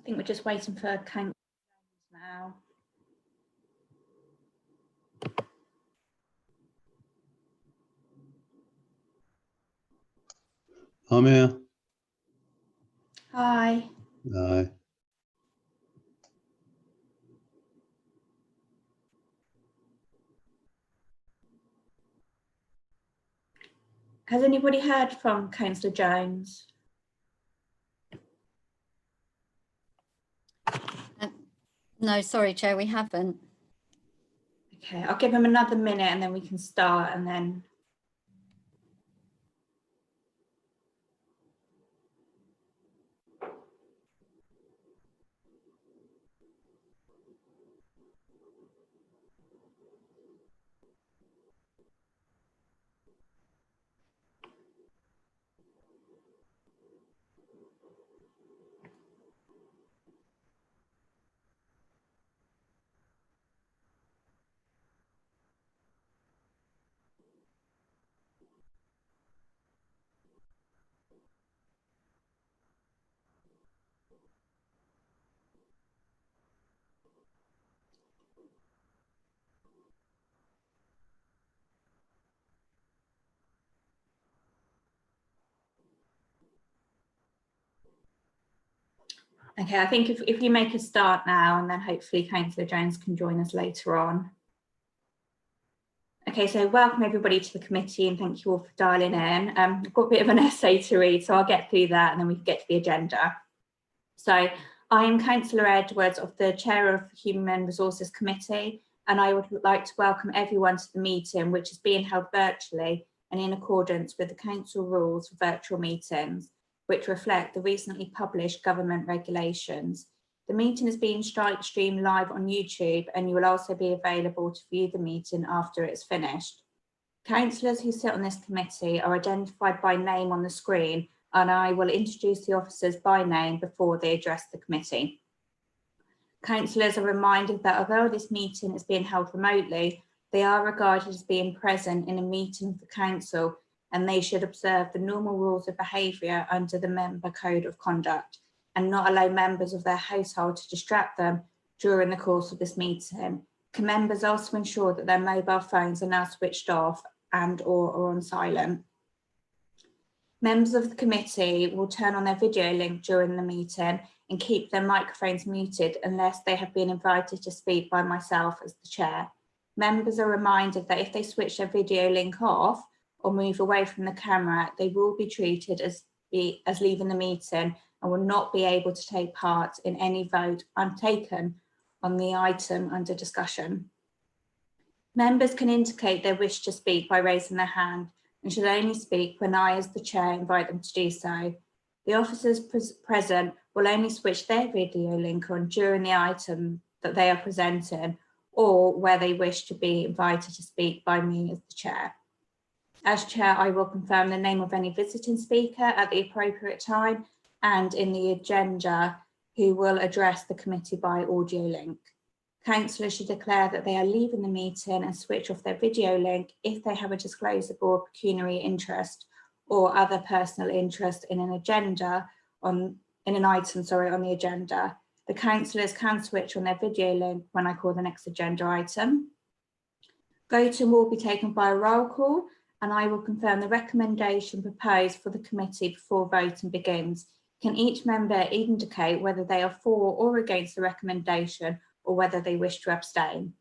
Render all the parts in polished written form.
think we're just waiting for Councillor now. I'm here. Hi. Aye. Has anybody heard from Councillor Jones? No, sorry, Chair, we haven't. Okay, I'll give him another minute and then we can start and then. Okay, I think if you make a start now and then hopefully Councillor Jones can join us later on. Okay, so welcome everybody to the committee and thank you all for dialing in. I've got a bit of an essay to read, so I'll get through that and then we can get to the agenda. So I am Councillor Edwards, of the Chair of the Human Resources Committee, and I would like to welcome everyone to the meeting, which is being held virtually and in accordance with the Council rules for virtual meetings, which reflect the recently published government regulations. The meeting is being streamed live on YouTube and you will also be available to view the meeting after it's finished. Councillors who sit on this committee are identified by name on the screen and I will introduce the officers by name before they address the committee. Councillors are reminded that although this meeting is being held remotely, they are regarded as being present in a meeting of the Council and they should observe the normal rules of behaviour under the Member Code of Conduct and not allow members of their household to distract them during the course of this meeting. Can members also ensure that their mobile phones are now switched off and or on silent? Members of the committee will turn on their video link during the meeting and keep their microphones muted unless they have been invited to speak by myself as the chair. Members are reminded that if they switch their video link off or move away from the camera, they will be treated as leaving the meeting and will not be able to take part in any vote taken on the item under discussion. Members can indicate their wish to speak by raising their hand and should only speak when I, as the chair, invite them to do so. The officers present will only switch their video link on during the item that they are presenting or where they wish to be invited to speak by me as the chair. As chair, I will confirm the name of any visiting speaker at the appropriate time and in the agenda who will address the committee by audio link. Councillors should declare that they are leaving the meeting and switch off their video link if they have a disclosable pecuniary interest or other personal interest in an agenda on the agenda. The councillors can switch on their video link when I call the next agenda item. Voting will be taken by a roll call and I will confirm the recommendation proposed for the committee before voting begins. Can each member indicate whether they are for or against the recommendation or whether they wish to abstain?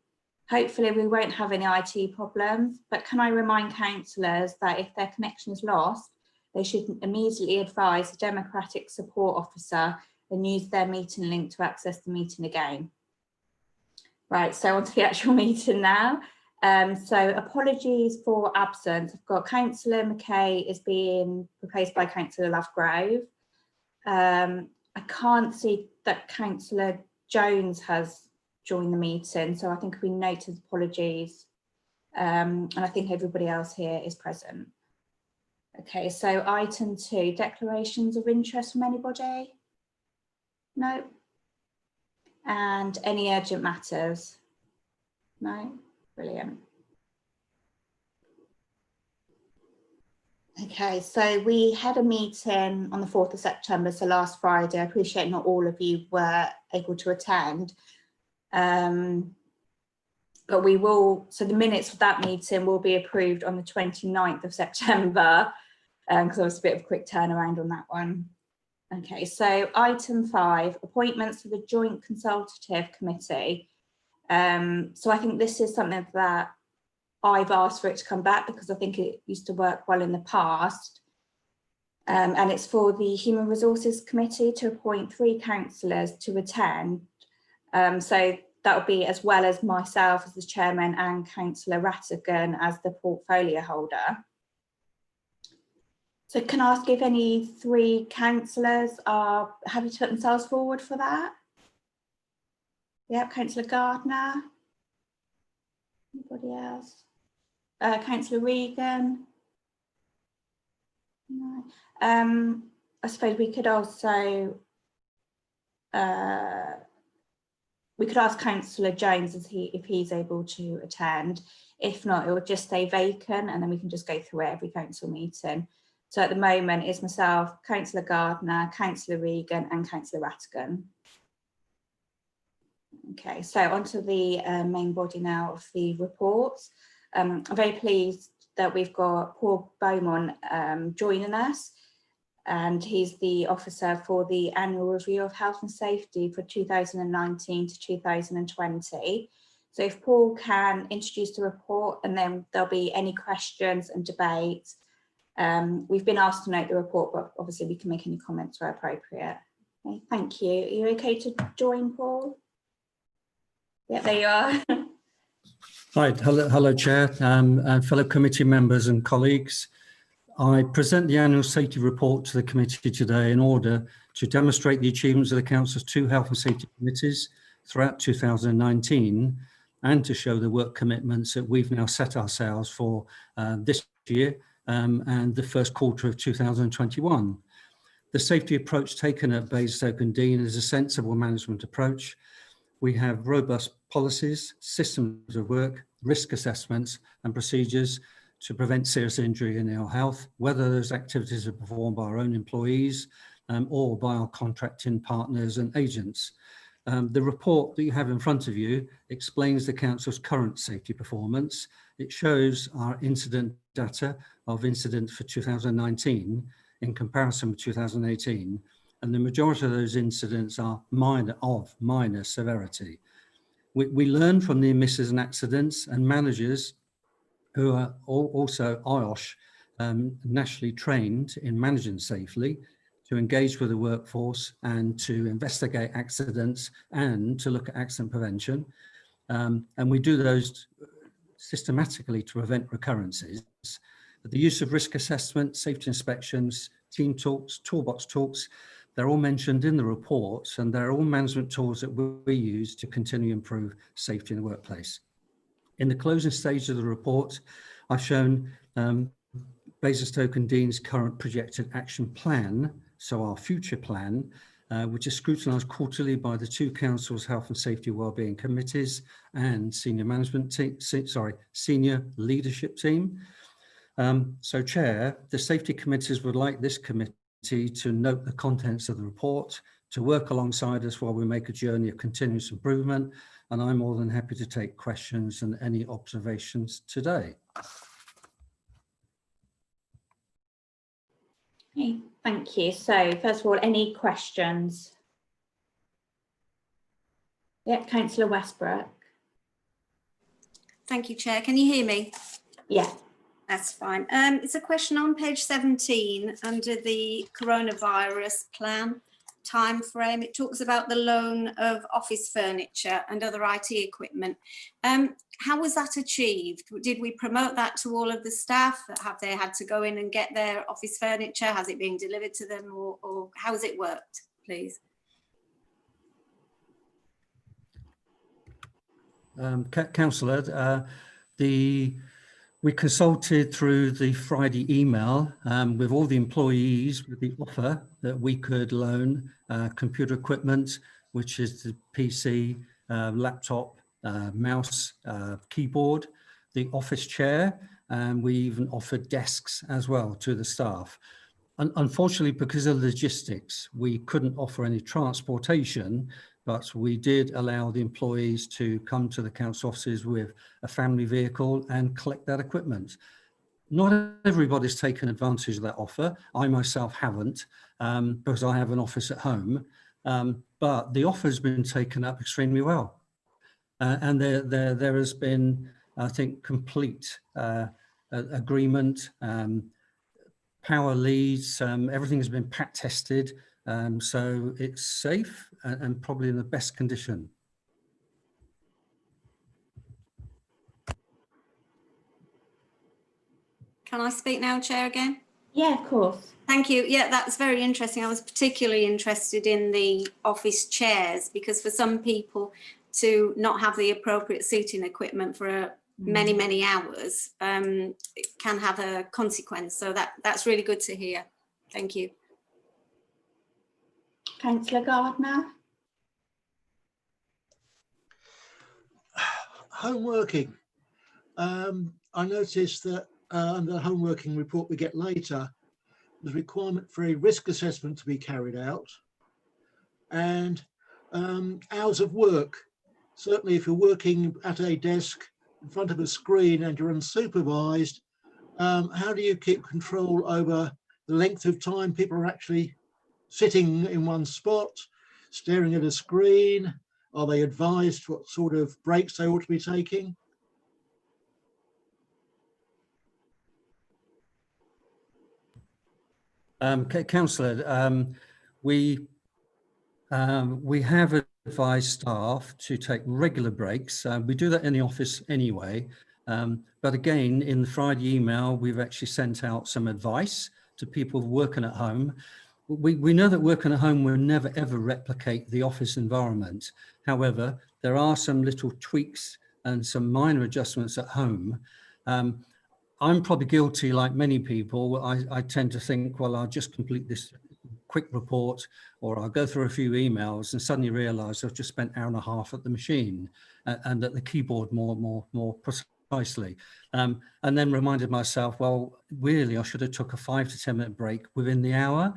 Hopefully we won't have any IT problems, but can I remind councillors that if their connection is lost, they should immediately advise the Democratic Support Officer and use their meeting link to access the meeting again. Right, so on to the actual meeting now. So apologies for absence. I've got Councillor McKay is being replaced by Councillor Lovegrove. I can't see that Councillor Jones has joined the meeting, so I think we note his apologies. And I think everybody else here is present. Okay, so item 2, declarations of interest from anybody? No. And any urgent matters? No. Brilliant. Okay, so we had a meeting on the 4th of September, so last Friday. I appreciate not all of you were able to attend. But we will, so the minutes of that meeting will be approved on the 29th of September, because there was a bit of a quick turnaround on that one. Okay, so item 5, appointments to the Joint Consultative Committee. So I think this is something that I've asked for it to come back because I think it used to work well in the past. And it's for the Human Resources Committee to appoint 3 councillors to attend. So that would be as well as myself as the chairman and Councillor Rattigan as the portfolio holder. So can I ask if any 3 councillors are happy to put themselves forward for that? Yep, Councillor Gardner. Anybody else? Councillor Regan. No. I suppose we could also we could ask Councillor Jones if he's able to attend. If not, it will just stay vacant and then we can just go through it every council meeting. So at the moment it's myself, Councillor Gardner, Councillor Regan and Councillor Rattigan. Okay, so onto the main body now of the reports. I'm very pleased that we've got Paul Beaumont joining us, and he's the officer for the annual review of health and safety for 2019 to 2020. So if Paul can introduce the report and then there'll be any questions and debates. We've been asked to note the report, but obviously we can make any comments where appropriate. Okay, thank you. Are you okay to join, Paul? Yeah, there you are. Hi, hello Chair and fellow committee members and colleagues. I present the annual safety report to the committee today in order to demonstrate the achievements of the Council's 2 health and safety committees throughout 2019 and to show the work commitments that we've now set ourselves for this year and the first quarter of 2021. The safety approach taken at Basingstoke and Dean is a sensible management approach. We have robust policies, systems of work, risk assessments and procedures to prevent serious injury and ill health, whether those activities are performed by our own employees or by our contracting partners and agents. The report that you have in front of you explains the Council's current safety performance. It shows our incident data of incidents for 2019 in comparison with 2018. And the majority of those incidents are minor severity. We learn from near misses and accidents, and managers who are also IOSH nationally trained in managing safely to engage with the workforce and to investigate accidents and to look at accident prevention. And we do those systematically to prevent recurrences. The use of risk assessment, safety inspections, team talks, toolbox talks, they're all mentioned in the reports, and they're all management tools that we use to continue to improve safety in the workplace. In the closing stage of the report, I've shown Basingstoke and Dean's current projected action plan, so our future plan, which is scrutinised quarterly by the 2 councils' health and safety wellbeing committees and senior management team, senior leadership team. So Chair, the safety committees would like this committee to note the contents of the report, to work alongside us while we make a journey of continuous improvement, and I'm more than happy to take questions and any observations today. Okay, thank you. So first of all, any questions? Yeah, Councillor Westbrook. Thank you, Chair. Can you hear me? Yeah. That's fine. It's a question on page 17 under the coronavirus plan time frame. It talks about the loan of office furniture and other IT equipment. How was that achieved? Did we promote that to all of the staff? Have they had to go in and get their office furniture? Has it been delivered to them, or how has it worked, please? Councillor, we consulted through the Friday email with all the employees with the offer that we could loan computer equipment, which is the PC, laptop, mouse, keyboard, the office chair, and we even offered desks as well to the staff. Unfortunately, because of logistics, we couldn't offer any transportation, but we did allow the employees to come to the council offices with a family vehicle and collect that equipment. Not everybody's taken advantage of that offer. I myself haven't, because I have an office at home, but the offer has been taken up extremely well. And there has been, I think, complete agreement, power leads, everything has been pack tested, so it's safe and probably in the best condition. Can I speak now, Chair, again? Yeah, of course. Thank you. Yeah, that's very interesting. I was particularly interested in the office chairs, because for some people to not have the appropriate seating equipment for many, many hours, it can have a consequence. So that's really good to hear. Thank you. Councillor Gardner. Home working. I noticed that under the home working report we get later, there's a requirement for a risk assessment to be carried out, and hours of work. Certainly if you're working at a desk in front of a screen and you're unsupervised, how do you keep control over the length of time people are actually sitting in one spot, staring at a screen? Are they advised what sort of breaks they ought to be taking? Councillor, we have advised staff to take regular breaks. We do that in the office anyway, but again, in the Friday email, we've actually sent out some advice to people working at home. We know that working at home will never ever replicate the office environment. However, there are some little tweaks and some minor adjustments at home. I'm probably guilty, like many people. I tend to think, well, I'll just complete this quick report, or I'll go through a few emails and suddenly realise I've just spent an hour and a half at the machine and at the keyboard more precisely. And then reminded myself, well, really, I should have took a 5 to 10 minute break within the hour,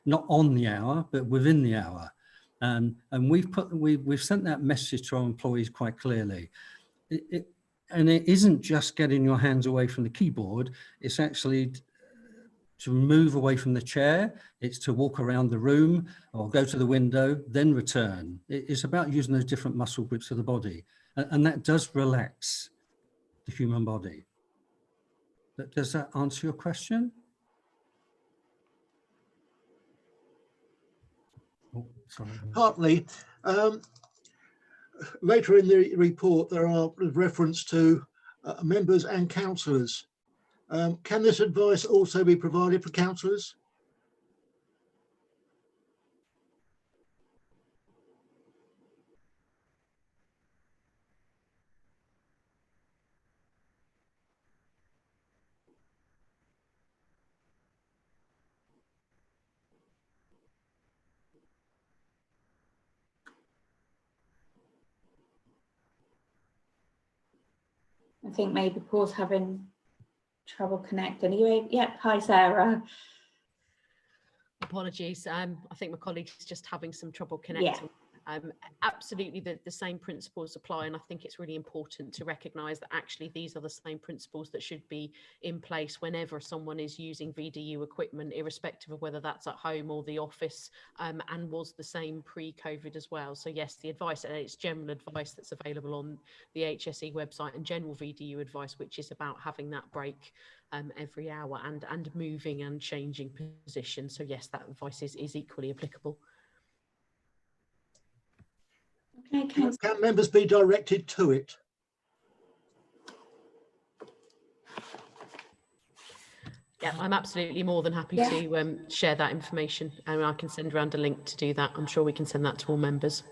not on the hour, but within the hour. And we've sent that message to our employees quite clearly. And it isn't just getting your hands away from the keyboard, it's actually to move away from the chair, it's to walk around the room or go to the window, then return. It's about using those different muscle groups of the body. And that does relax the human body. But does that answer your question? Oh, sorry. Partly. Later in the report, there are reference to members and councillors. Can this advice also be provided for councillors? I think maybe Paul's having trouble connecting. Are you able? Yep. Hi, Sarah. Apologies. I think my colleague's just having some trouble connecting. Yeah. Absolutely, the same principles apply, and I think it's really important to recognise that actually these are the same principles that should be in place whenever someone is using VDU equipment, irrespective of whether that's at home or the office, and was the same pre-COVID as well. So yes, the advice, and it's general advice that's available on the HSE website, and general VDU advice, which is about having that break every hour and moving and changing position. So yes, that advice is equally applicable. Okay, Can members be directed to it? Yeah, I'm absolutely more than happy to share that information, and I can send around a link to do that. I'm sure we can send that to all members.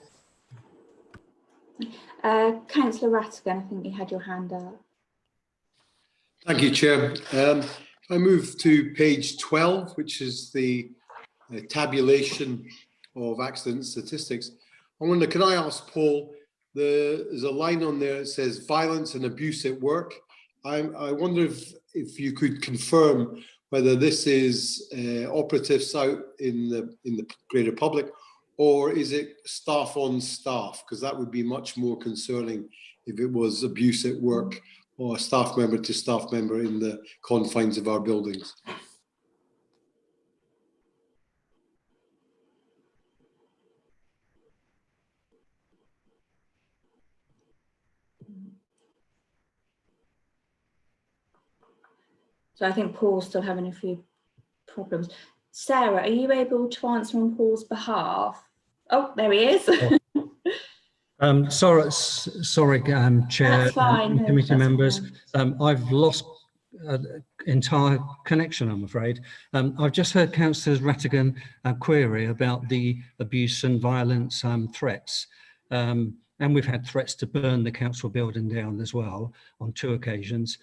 Councillor Rattigan, I think you had your hand up. Thank you, Chair. I move to page 12, which is the tabulation of accident statistics. I wonder, can I ask Paul, there's a line on there that says violence and abuse at work. I wonder if you could confirm whether this is operatives out in the greater public, or is it staff on staff? Because that would be much more concerning if it was abuse at work or staff member to staff member in the confines of our buildings. So I think Paul's still having a few problems. Sarah, are you able to answer on Paul's behalf? Oh, there he is. Sorry, Chair, That's fine. No, committee that's members. fine. I've lost entire connection, I'm afraid. I've just heard Councillor Rattigan query about the abuse and violence threats. And we've had threats to burn the council building down as well on 2 occasions.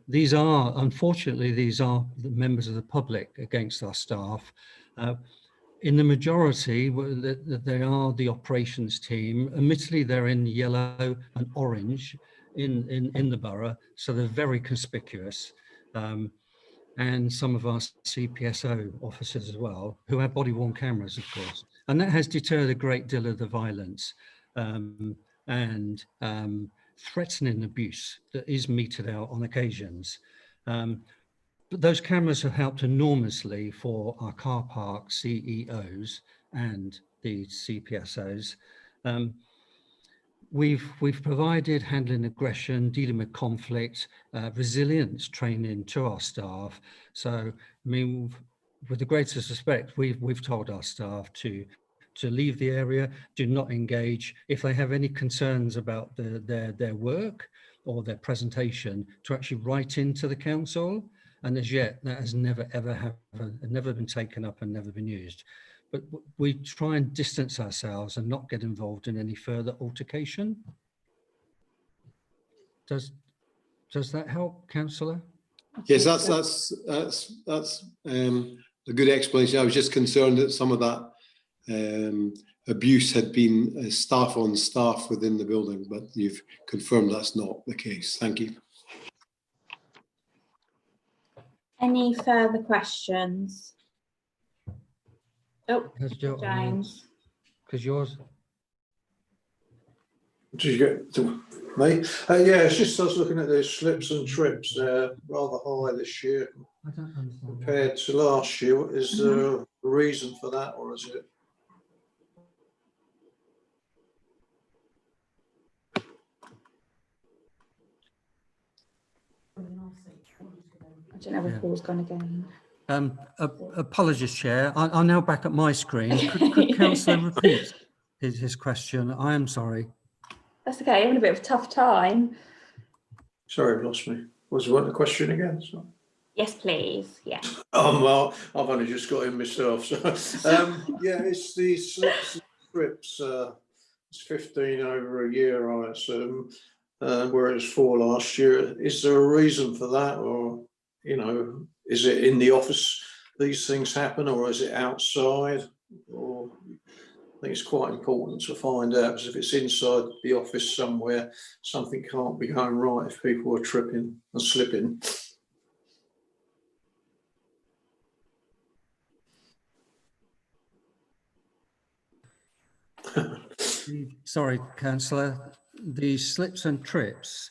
These are, unfortunately, the members of the public against our staff. In the majority, they are the operations team. Admittedly, they're in yellow and orange in the borough, so they're very conspicuous. And some of our CPSO officers as well, who have body-worn cameras, of course. And that has deterred a great deal of the violence and threatening abuse that is meted out on occasions. But those cameras have helped enormously for our car park CEOs and the CPSOs. We've provided handling aggression, dealing with conflict, resilience training to our staff. So, I mean, with the greatest respect, we've told our staff to leave the area, do not engage. If they have any concerns about their work or their presentation, to actually write into the council. And as yet, that has never been taken up and never been used. But we try and distance ourselves and not get involved in any further altercation. Does that help, Councillor? Yes, that's a good explanation. I was just concerned that some of that abuse had been staff on staff within the building, but you've confirmed that's not the case. Thank you. Any further questions? Oh, James. Because yours. Did you get to me? Yeah, it's just I was looking at those slips and trips. They're rather high this year compared to last year. Is there a reason for that, or is it? I don't know if Paul's gone again. Apologies, Chair. I'm now back at my screen. Could Councillor repeat his question? I am sorry. That's okay. Having a bit of a tough time. Sorry, I've lost me. Was there the question again? Sorry. Yes, please. Yeah. Well, I've only just got in myself. So, yeah, it's the slips and trips. It's 15 over a year, I assume, whereas 4 last year. Is there a reason for that, or is it in the office these things happen, or is it outside? Or I think it's quite important to find out, because if it's inside the office somewhere, something can't be going right if people are tripping and slipping. Sorry, Councillor. The slips and trips,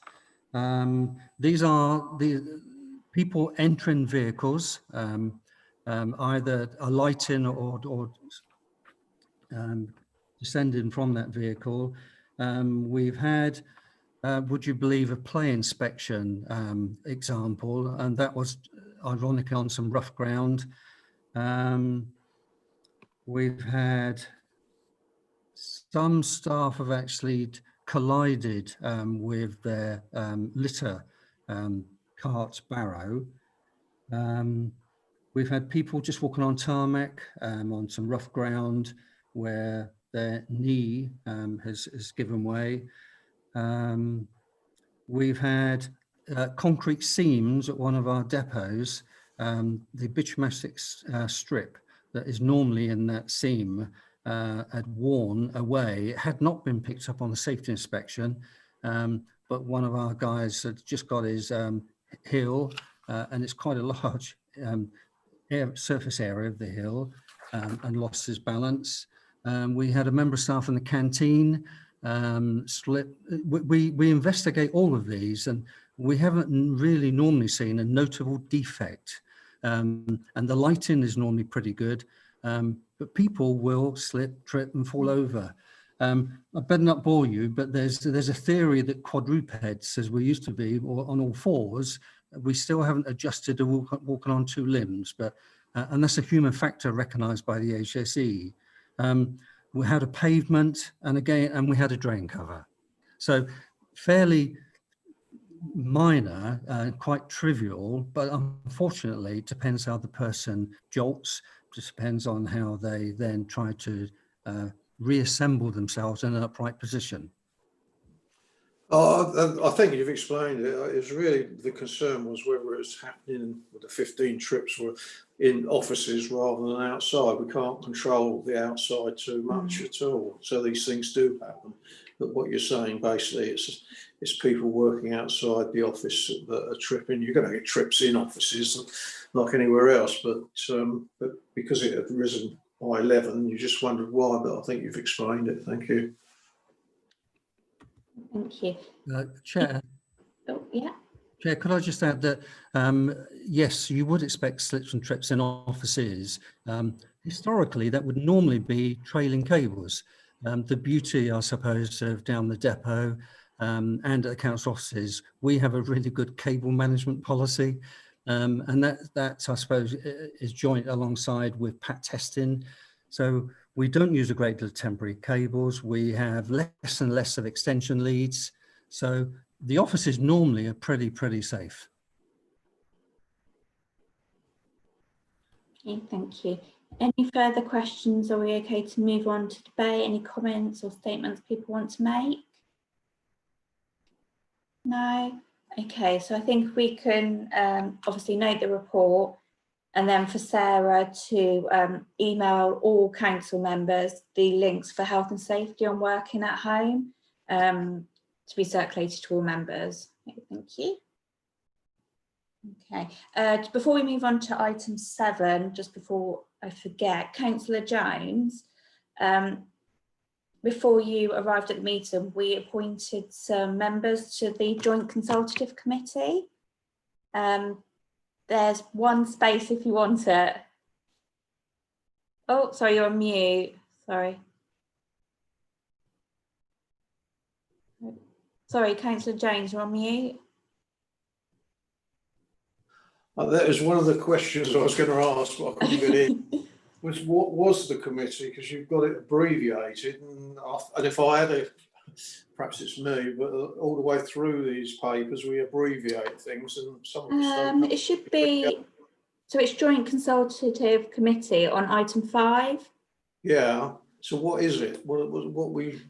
these are the people entering vehicles, either alighting or descending from that vehicle. We've had, would you believe, a play inspection example, and that was ironically on some rough ground. We've had some staff have actually collided with their litter cart barrow. We've had people just walking on tarmac on some rough ground where their knee has given way. We've had concrete seams at one of our depots. The bituminous strip that is normally in that seam had worn away. It had not been picked up on the safety inspection, but one of our guys had just got his hill, and it's quite a large surface area of the hill, and lost his balance. We had a member of staff in the canteen slip. We investigate all of these, and we haven't really normally seen a notable defect. And the lighting is normally pretty good, but people will slip, trip and fall over. I better not bore you, but there's a theory that quadrupeds, as we used to be, or on all fours, we still haven't adjusted to walking on two limbs, but and that's a human factor recognised by the HSE. We had a pavement, and we had a drain cover. So fairly minor, quite trivial, but unfortunately it depends how the person jolts. Just depends on how they then try to reassemble themselves in an upright position. I think you've explained it. It's really, the concern was whether it's happening with the 15 trips were in offices rather than outside. We can't control the outside too much at all. So these things do happen. But what you're saying, basically, it's people working outside the office that are tripping. You're going to get trips in offices like anywhere else, but because it had risen by 11, you just wondered why, but I think you've explained it. Thank you. Thank you. Chair. Oh, yeah. Chair, could I just add that, yes, you would expect slips and trips in offices. Historically, that would normally be trailing cables. The beauty, I suppose, of down the depot and at the council offices, we have a really good cable management policy. And that, I suppose, is joint alongside with PAT testing. So we don't use a great deal of temporary cables. We have less and less of extension leads. So the offices normally are pretty safe. Okay, thank you. Any further questions? Are we okay to move on to debate? Any comments or statements people want to make? No? Okay, so I think we can obviously note the report, and then for Sarah to email all council members the links for health and safety on working at home to be circulated to all members. Okay, thank you. Okay, before we move on to item 7, just before I forget, Councillor Jones, before you arrived at the meeting, we appointed some members to the Joint Consultative Committee. There's one space if you want it. Oh, sorry, you're on mute. Sorry. Sorry, Councillor Jones, you're on mute. That is one of the questions I was going to ask, but I couldn't get in. Was what was the committee? Because you've got it abbreviated, and if I had a, perhaps it's me, but all the way through these papers we abbreviate things, and some of them it should be. So it's Joint Consultative Committee on item 5. Yeah. So what is it? What we?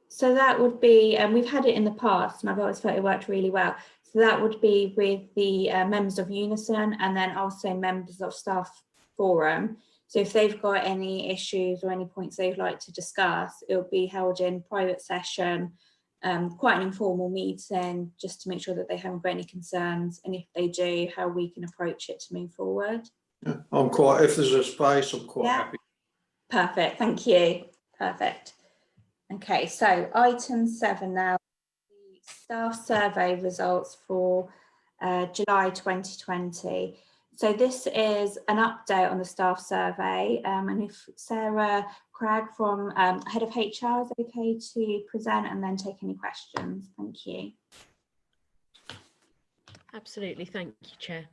So that would be, and we've had it in the past, and I've always felt it worked really well. So that would be with the members of Unison, and then also members of Staff Forum. So if they've got any issues or any points they'd like to discuss, it'll be held in private session, quite an informal meeting, just to make sure that they haven't got any concerns, and if they do, how we can approach it to move forward. Yeah, I'm quite, if there's a space, I'm quite happy. Perfect, thank you. Perfect. Okay, so item 7 now, the staff survey results for July 2020. So this is an update on the staff survey, and if Sarah Cragg from Head of HR is okay to present and then take any questions. Thank you. Absolutely, thank you, Chair.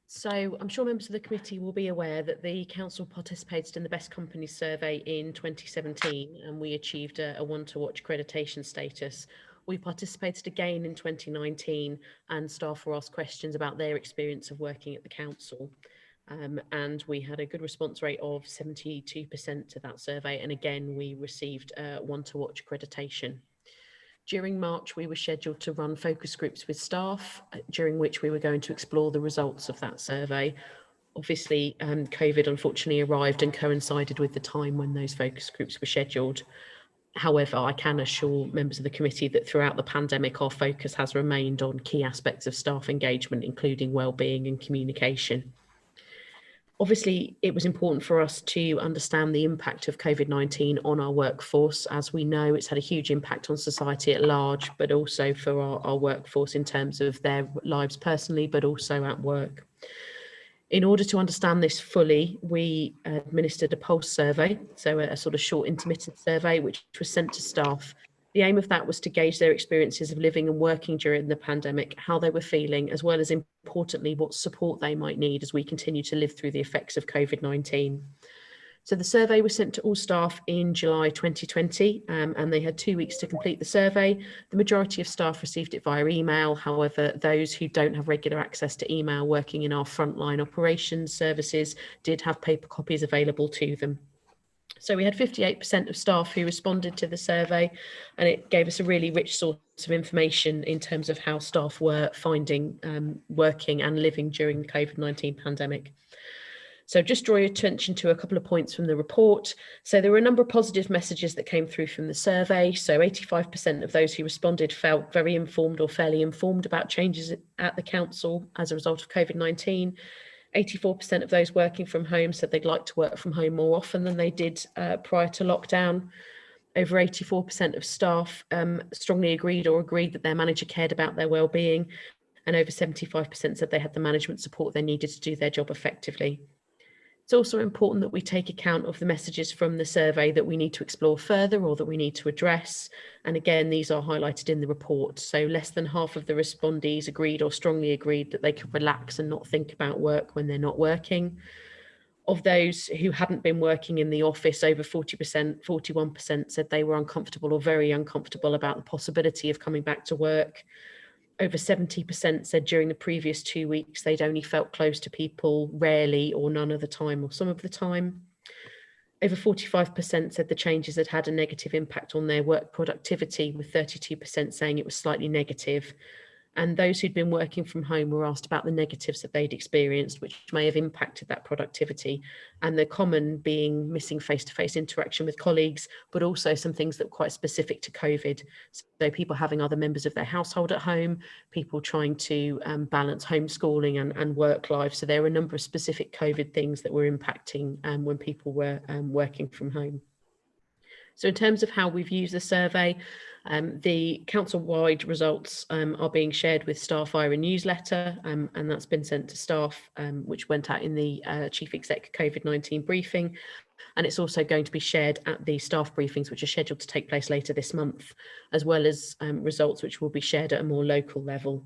So I'm sure members of the committee will be aware that the council participated in the Best Companies survey in 2017, and we achieved a one-to-watch accreditation status. We participated again in 2019, and staff were asked questions about their experience of working at the council. And we had a good response rate of 72% to that survey, and again we received one-to-watch accreditation. During March, we were scheduled to run focus groups with staff, during which we were going to explore the results of that survey. Obviously, COVID unfortunately arrived and coincided with the time when those focus groups were scheduled. However, I can assure members of the committee that throughout the pandemic, our focus has remained on key aspects of staff engagement, including wellbeing and communication. Obviously, it was important for us to understand the impact of COVID-19 on our workforce. As we know, it's had a huge impact on society at large, but also for our workforce in terms of their lives personally, but also at work. In order to understand this fully, we administered a pulse survey, so a sort of short intermittent survey, which was sent to staff. The aim of that was to gauge their experiences of living and working during the pandemic, how they were feeling, as well as importantly, what support they might need as we continue to live through the effects of COVID-19. So the survey was sent to all staff in July 2020, and they had 2 weeks to complete the survey. The majority of staff received it via email. However, those who don't have regular access to email working in our frontline operations services did have paper copies available to them. So we had 58% of staff who responded to the survey, and it gave us a really rich source of information in terms of how staff were finding working and living during the COVID-19 pandemic. So just draw your attention to a couple of points from the report. So there were a number of positive messages that came through from the survey. So 85% of those who responded felt very informed or fairly informed about changes at the council as a result of COVID-19. 84% of those working from home said they'd like to work from home more often than they did prior to lockdown. Over 84% of staff strongly agreed that their manager cared about their well-being, and over 75% said they had the management support they needed to do their job effectively. It's also important that we take account of the messages from the survey that we need to explore further or that we need to address. And again, these are highlighted in the report. So less than half of the respondees agreed or strongly agreed that they could relax and not think about work when they're not working. Of those who hadn't been working in the office, over 40%, 41% said they were uncomfortable or very uncomfortable about the possibility of coming back to work. Over 70% said during the previous 2 weeks they'd only felt close to people rarely or none of the time or some of the time. Over 45% said the changes had had a negative impact on their work productivity, with 32% saying it was slightly negative. And those who'd been working from home were asked about the negatives that they'd experienced, which may have impacted that productivity. And the common being missing face-to-face interaction with colleagues, but also some things that were quite specific to COVID. So people having other members of their household at home, people trying to balance homeschooling and work life. So there were a number of specific COVID things that were impacting when people were working from home. So in terms of how we've used the survey, the council-wide results are being shared with staff via a newsletter, and that's been sent to staff, which went out in the Chief Exec COVID-19 briefing. And it's also going to be shared at the staff briefings, which are scheduled to take place later this month, as well as results which will be shared at a more local level.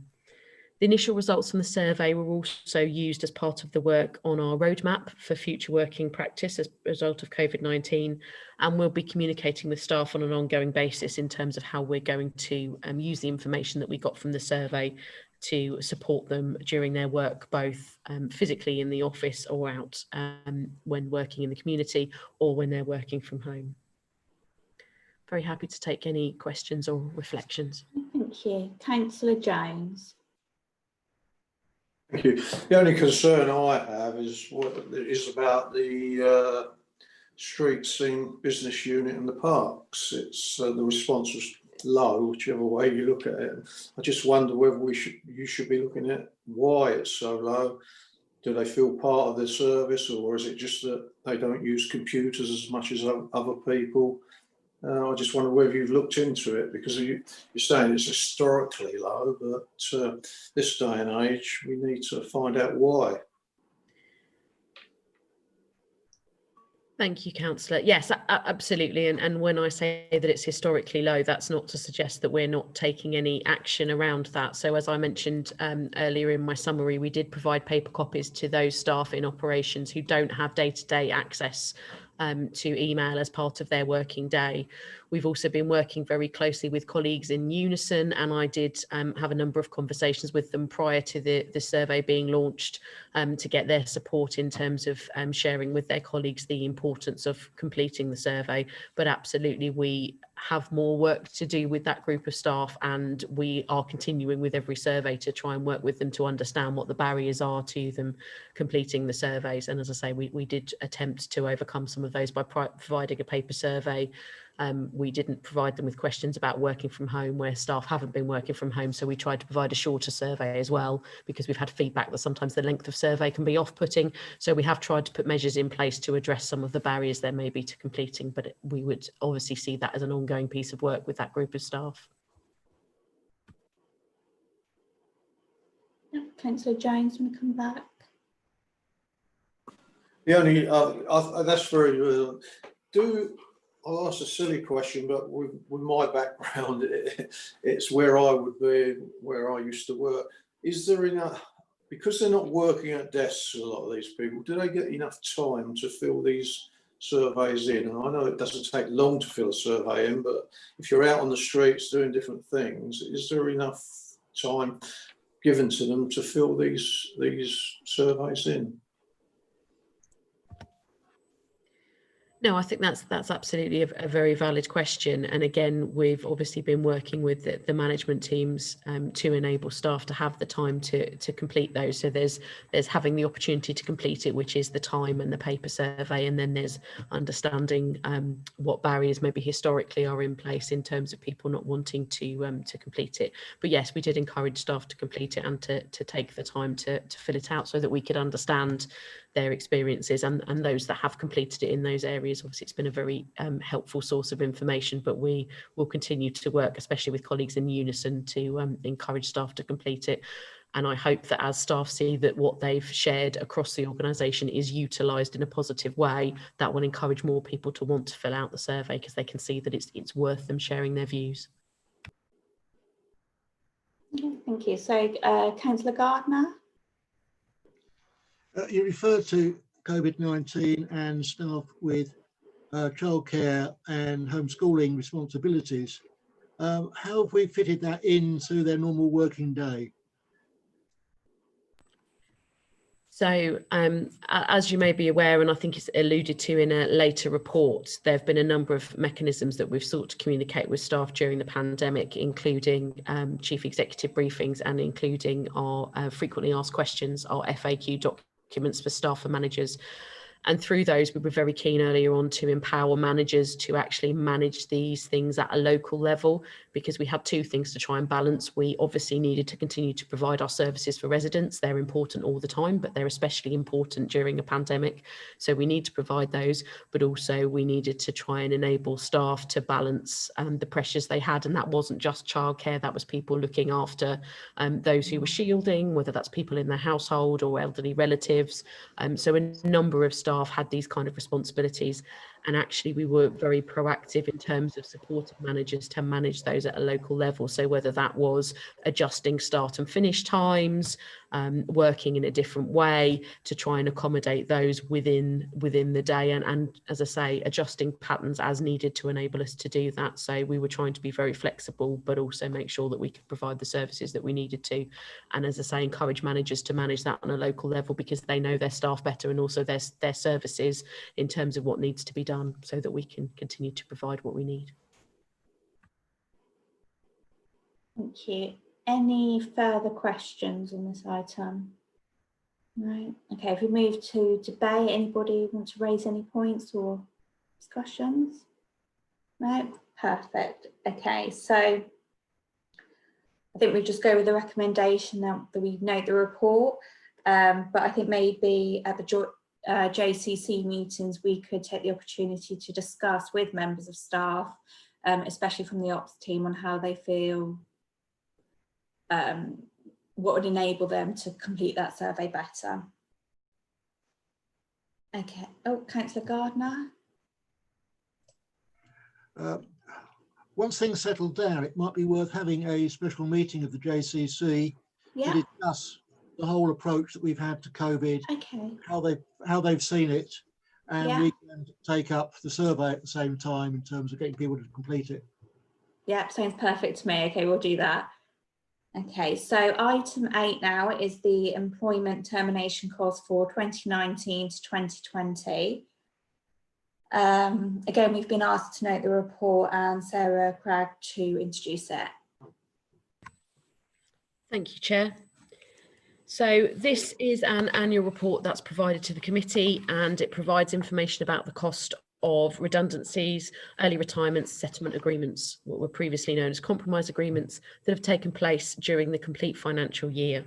The initial results from the survey were also used as part of the work on our roadmap for future working practice as a result of COVID-19, and we'll be communicating with staff on an ongoing basis in terms of how we're going to use the information that we got from the survey to support them during their work, both physically in the office or out when working in the community or when they're working from home. Very happy to take any questions or reflections. Thank you. Councillor Jones. Thank you. The only concern I have is about the street scene business unit and the parks. It's the response was low, whichever way you look at it. I just wonder whether you should be looking at why it's so low. Do they feel part of the service, or is it just that they don't use computers as much as other people? I just wonder whether you've looked into it, because you're saying it's historically low, but this day and age, we need to find out why. Thank you, Councillor. Yes, absolutely. And when I say that it's historically low, that's not to suggest that we're not taking any action around that. So as I mentioned earlier in my summary, we did provide paper copies to those staff in operations who don't have day-to-day access to email as part of their working day. We've also been working very closely with colleagues in Unison, and I did have a number of conversations with them prior to the survey being launched to get their support in terms of sharing with their colleagues the importance of completing the survey. But absolutely, we have more work to do with that group of staff, and we are continuing with every survey to try and work with them to understand what the barriers are to them completing the surveys. And as I say, we did attempt to overcome some of those by providing a paper survey We didn't provide them with questions about working from home where staff haven't been working from home. So we tried to provide a shorter survey as well, because we've had feedback that sometimes the length of survey can be off-putting. So we have tried to put measures in place to address some of the barriers there may be to completing, but we would obviously see that as an ongoing piece of work with that group of staff. Councillor Jones, want to come back? The only, that's very, I'll ask a silly question, but with my background, it's where I would be, where I used to work. Is there enough, because they're not working at desks, a lot of these people, do they get enough time to fill these surveys in? And I know it doesn't take long to fill a survey in, but if you're out on the streets doing different things, is there enough time given to them to fill these surveys in? No, I think that's absolutely a very valid question. And again, we've obviously been working with the management teams to enable staff to have the time to complete those. So there's having the opportunity to complete it, which is the time and the paper survey. And then there's understanding what barriers maybe historically are in place in terms of people not wanting to complete it. But yes, we did encourage staff to complete it and to take the time to fill it out so that we could understand their experiences, and those that have completed it in those areas. Obviously, it's been a very helpful source of information, but we will continue to work, especially with colleagues in unison, to encourage staff to complete it. And I hope that as staff see that what they've shared across the organisation is utilised in a positive way, that will encourage more people to want to fill out the survey, because they can see that it's worth them sharing their views. Okay, thank you. So, Councillor Gardner. You referred to COVID-19 and staff with childcare and homeschooling responsibilities. How have we fitted that into their normal working day? So as you may be aware, and I think it's alluded to in a later report, there have been a number of mechanisms that we've sought to communicate with staff during the pandemic, including chief executive briefings and including our frequently asked questions, our FAQ documents for staff and managers. And through those, we were very keen earlier on to empower managers to actually manage these things at a local level, because we had two things to try and balance. We obviously needed to continue to provide our services for residents. They're important all the time, but they're especially important during a pandemic. So we need to provide those, but also we needed to try and enable staff to balance the pressures they had. And that wasn't just childcare, that was people looking after those who were shielding, whether that's people in their household or elderly relatives. So a number of staff had these kind of responsibilities, and actually we were very proactive in terms of supporting managers to manage those at a local level. So whether that was adjusting start and finish times, working in a different way to try and accommodate those within the day, and as I say, adjusting patterns as needed to enable us to do that. So we were trying to be very flexible, but also make sure that we could provide the services that we needed to, and as I say, encourage managers to manage that on a local level, because they know their staff better, and also their services in terms of what needs to be done, so that we can continue to provide what we need. Thank you. Any further questions on this item? No. Okay, if we move to debate, anybody want to raise any points or discussions? No? Perfect. Okay, so I think we just go with the recommendation that we note the report, but I think maybe at the JCC meetings we could take the opportunity to discuss with members of staff, especially from the ops team, on how they feel, what would enable them to complete that survey better. Okay. Oh, Councillor Gardner. Once things settle down, it might be worth having a special meeting of the JCC to discuss the whole approach that we've had to COVID, how they've seen it, and we can take up the survey at the same time in terms of getting people to complete it. Yeah, sounds perfect to me. Okay, we'll do that. Okay, so item 8 now is the employment termination course for 2019 to 2020. Again, we've been asked to note the report and Sarah Cragg to introduce it. Thank you, Chair. So this is an annual report that's provided to the committee, and it provides information about the cost of redundancies, early retirements, settlement agreements, what were previously known as compromise agreements, that have taken place during the complete financial year.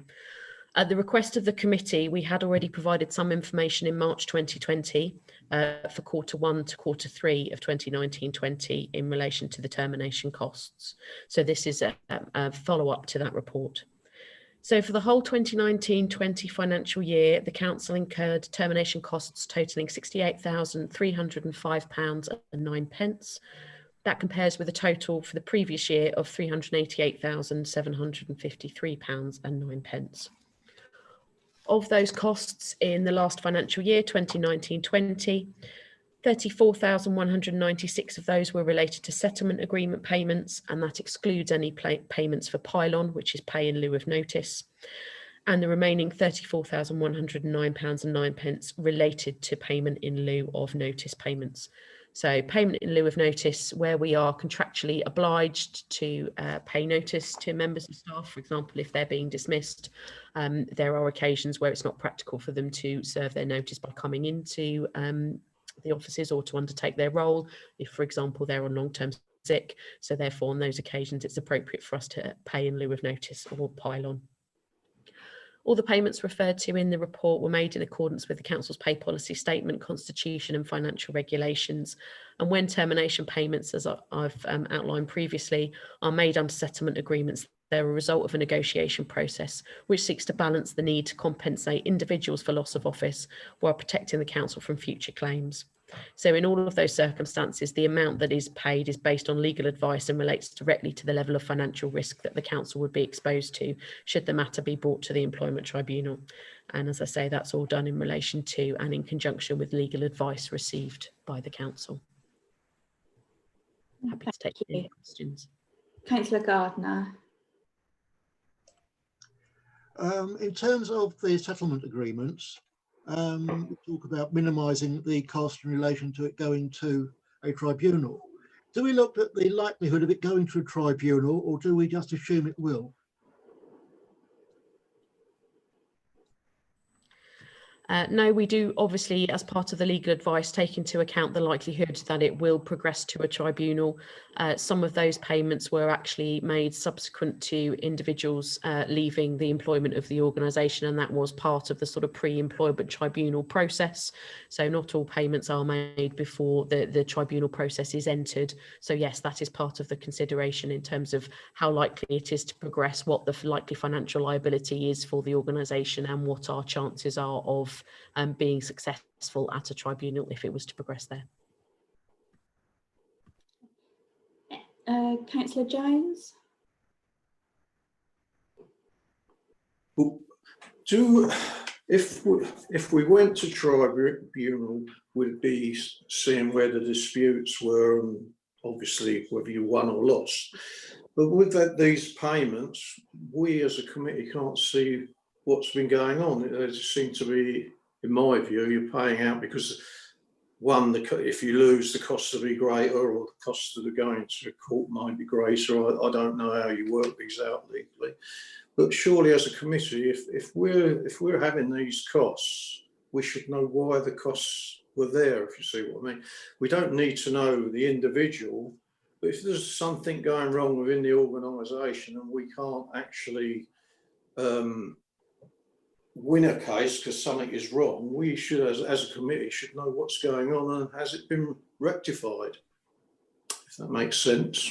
At the request of the committee, we had already provided some information in March 2020 for Q1 to Q3 of 2019-20 in relation to the termination costs. So this is a follow-up to that report. So for the whole 2019-20 financial year, the council incurred termination costs totalling £68,305.09. That compares with a total for the previous year of £388,753.09. Of those costs in the last financial year, 2019-20, 34,196 of those were related to settlement agreement payments, and that excludes any payments for pylon, which is pay in lieu of notice. And the remaining £34,109.09 related to payment in lieu of notice payments. So payment in lieu of notice, where we are contractually obliged to pay notice to members of staff, for example, if they're being dismissed. There are occasions where it's not practical for them to serve their notice by coming into the offices or to undertake their role, if, for example, they're on long-term sick. So therefore, on those occasions, it's appropriate for us to pay in lieu of notice or pylon. All the payments referred to in the report were made in accordance with the Council's pay policy statement, constitution and financial regulations. And when termination payments, as I've outlined previously, are made under settlement agreements, they're a result of a negotiation process which seeks to balance the need to compensate individuals for loss of office while protecting the Council from future claims. So in all of those circumstances, the amount that is paid is based on legal advice and relates directly to the level of financial risk that the council would be exposed to should the matter be brought to the employment tribunal. And as I say, that's all done in relation to and in conjunction with legal advice received by the council. Happy to take any questions. Councillor Gardner. In terms of the settlement agreements, we talk about minimising the cost in relation to it going to a tribunal. Do we look at the likelihood of it going to a tribunal, or do we just assume it will? No, we do obviously, as part of the legal advice, take into account the likelihood that it will progress to a tribunal. Some of those payments were actually made subsequent to individuals leaving the employment of the organisation, and that was part of the sort of pre-employment tribunal process. So not all payments are made before the tribunal process is entered. So yes, that is part of the consideration in terms of how likely it is to progress, what the likely financial liability is for the organisation, and what our chances are of being successful at a tribunal if it was to progress there. Councillor Jones. Well, if we went to tribunal, we'd be seeing where the disputes were and obviously whether you won or lost. But with these payments, we as a committee can't see what's been going on. It seems to be, in my view, you're paying out because one, if you lose, the costs will be greater, or the costs that are going to court might be greater. I don't know how you work these out legally, but surely as a committee, if we're having these costs, we should know why the costs were there, if you see what I mean. We don't need to know the individual, but if there's something going wrong within the organisation and we can't actually win a case because something is wrong, we should, as a committee, should know what's going on and has it been rectified, if that makes sense.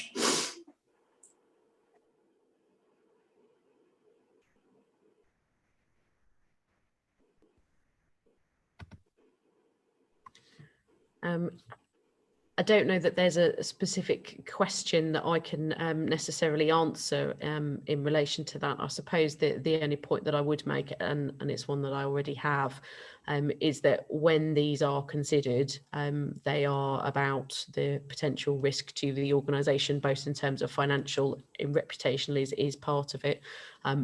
I don't know that there's a specific question that I can necessarily answer in relation to that. I suppose the only point that I would make, and it's one that I already have, is that when these are considered, they are about the potential risk to the organisation, both in terms of financial and reputational is part of it,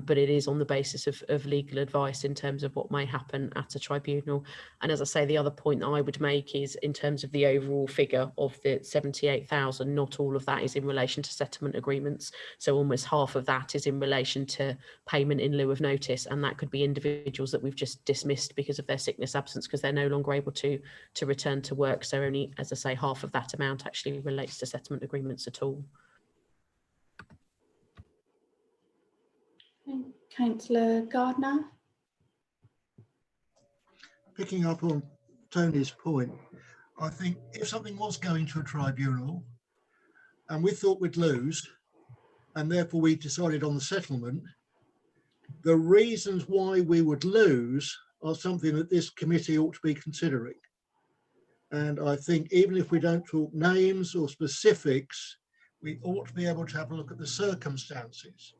but it is on the basis of legal advice in terms of what may happen at a tribunal. And as I say, the other point that I would make is in terms of the overall figure of the 78,000, not all of that is in relation to settlement agreements. So almost half of that is in relation to payment in lieu of notice, and that could be individuals that we've just dismissed because of their sickness sickness absence because they're no longer able to return to work. So only, as I say, half of that amount actually relates to settlement agreements at all. Councillor Gardner. Picking up on Tony's point, I think if something was going to a tribunal and we thought we'd lose, and therefore we decided on the settlement, the reasons why we would lose are something that this committee ought to be considering. And I think even if we don't talk names or specifics, we ought to be able to have a look at the circumstances.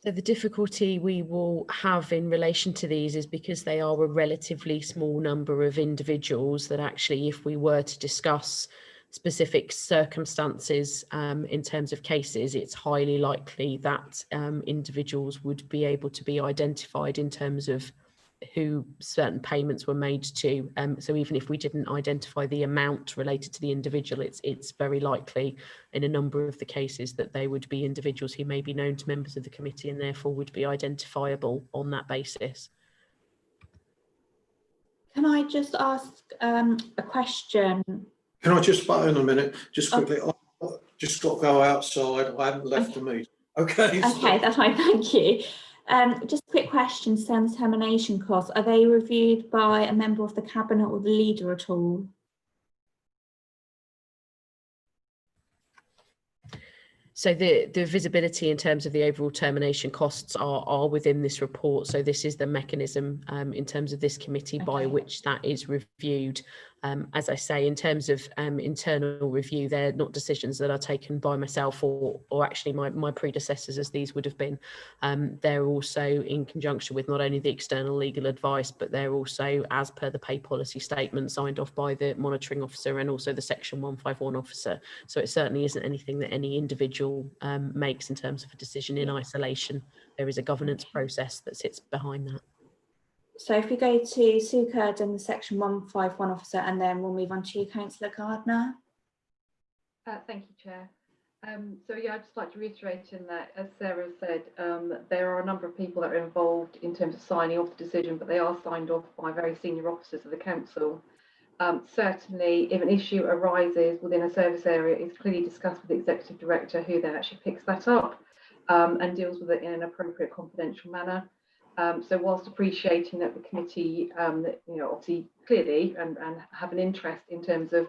So the difficulty we will have in relation to these is because they are a relatively small number of individuals, that actually if we were to discuss specific circumstances in terms of cases, it's highly likely that individuals would be able to be identified in terms of who certain payments were made to. So even if we didn't identify the amount related to the individual, it's very likely in a number of the cases that they would be individuals who may be known to members of the committee and therefore would be identifiable on that basis. Can I just ask a question? Can I just butt in a minute? Just quickly, I've just got to go outside. I haven't left the meeting. Okay. Okay, that's fine, thank you. Just a quick question, on the termination costs. Are they reviewed by a member of the cabinet or the leader at all? So the visibility in terms of the overall termination costs are within this report. So this is the mechanism in terms of this committee by which that is reviewed. As I say, in terms of internal review, they're not decisions that are taken by myself or actually my predecessors, as these would have been. They're also in conjunction with not only the external legal advice, but they're also, as per the pay policy statement, signed off by the monitoring officer and also the Section 151 officer. So it certainly isn't anything that any individual makes in terms of a decision in isolation. There is a governance process that sits behind that. So if we go to Sue Curden, the Section 151 officer, and then we'll move on to you, Councillor Gardner. Thank you, Chair. So yeah, I'd just like to reiterate in that, as Sarah said, there are a number of people that are involved in terms of signing off the decision, but they are signed off by very senior officers of the council. Certainly, if an issue arises within a service area, it's clearly discussed with the executive director, who then actually picks that up and deals with it in an appropriate confidential manner. So whilst appreciating that the committee, obviously clearly and have an interest in terms of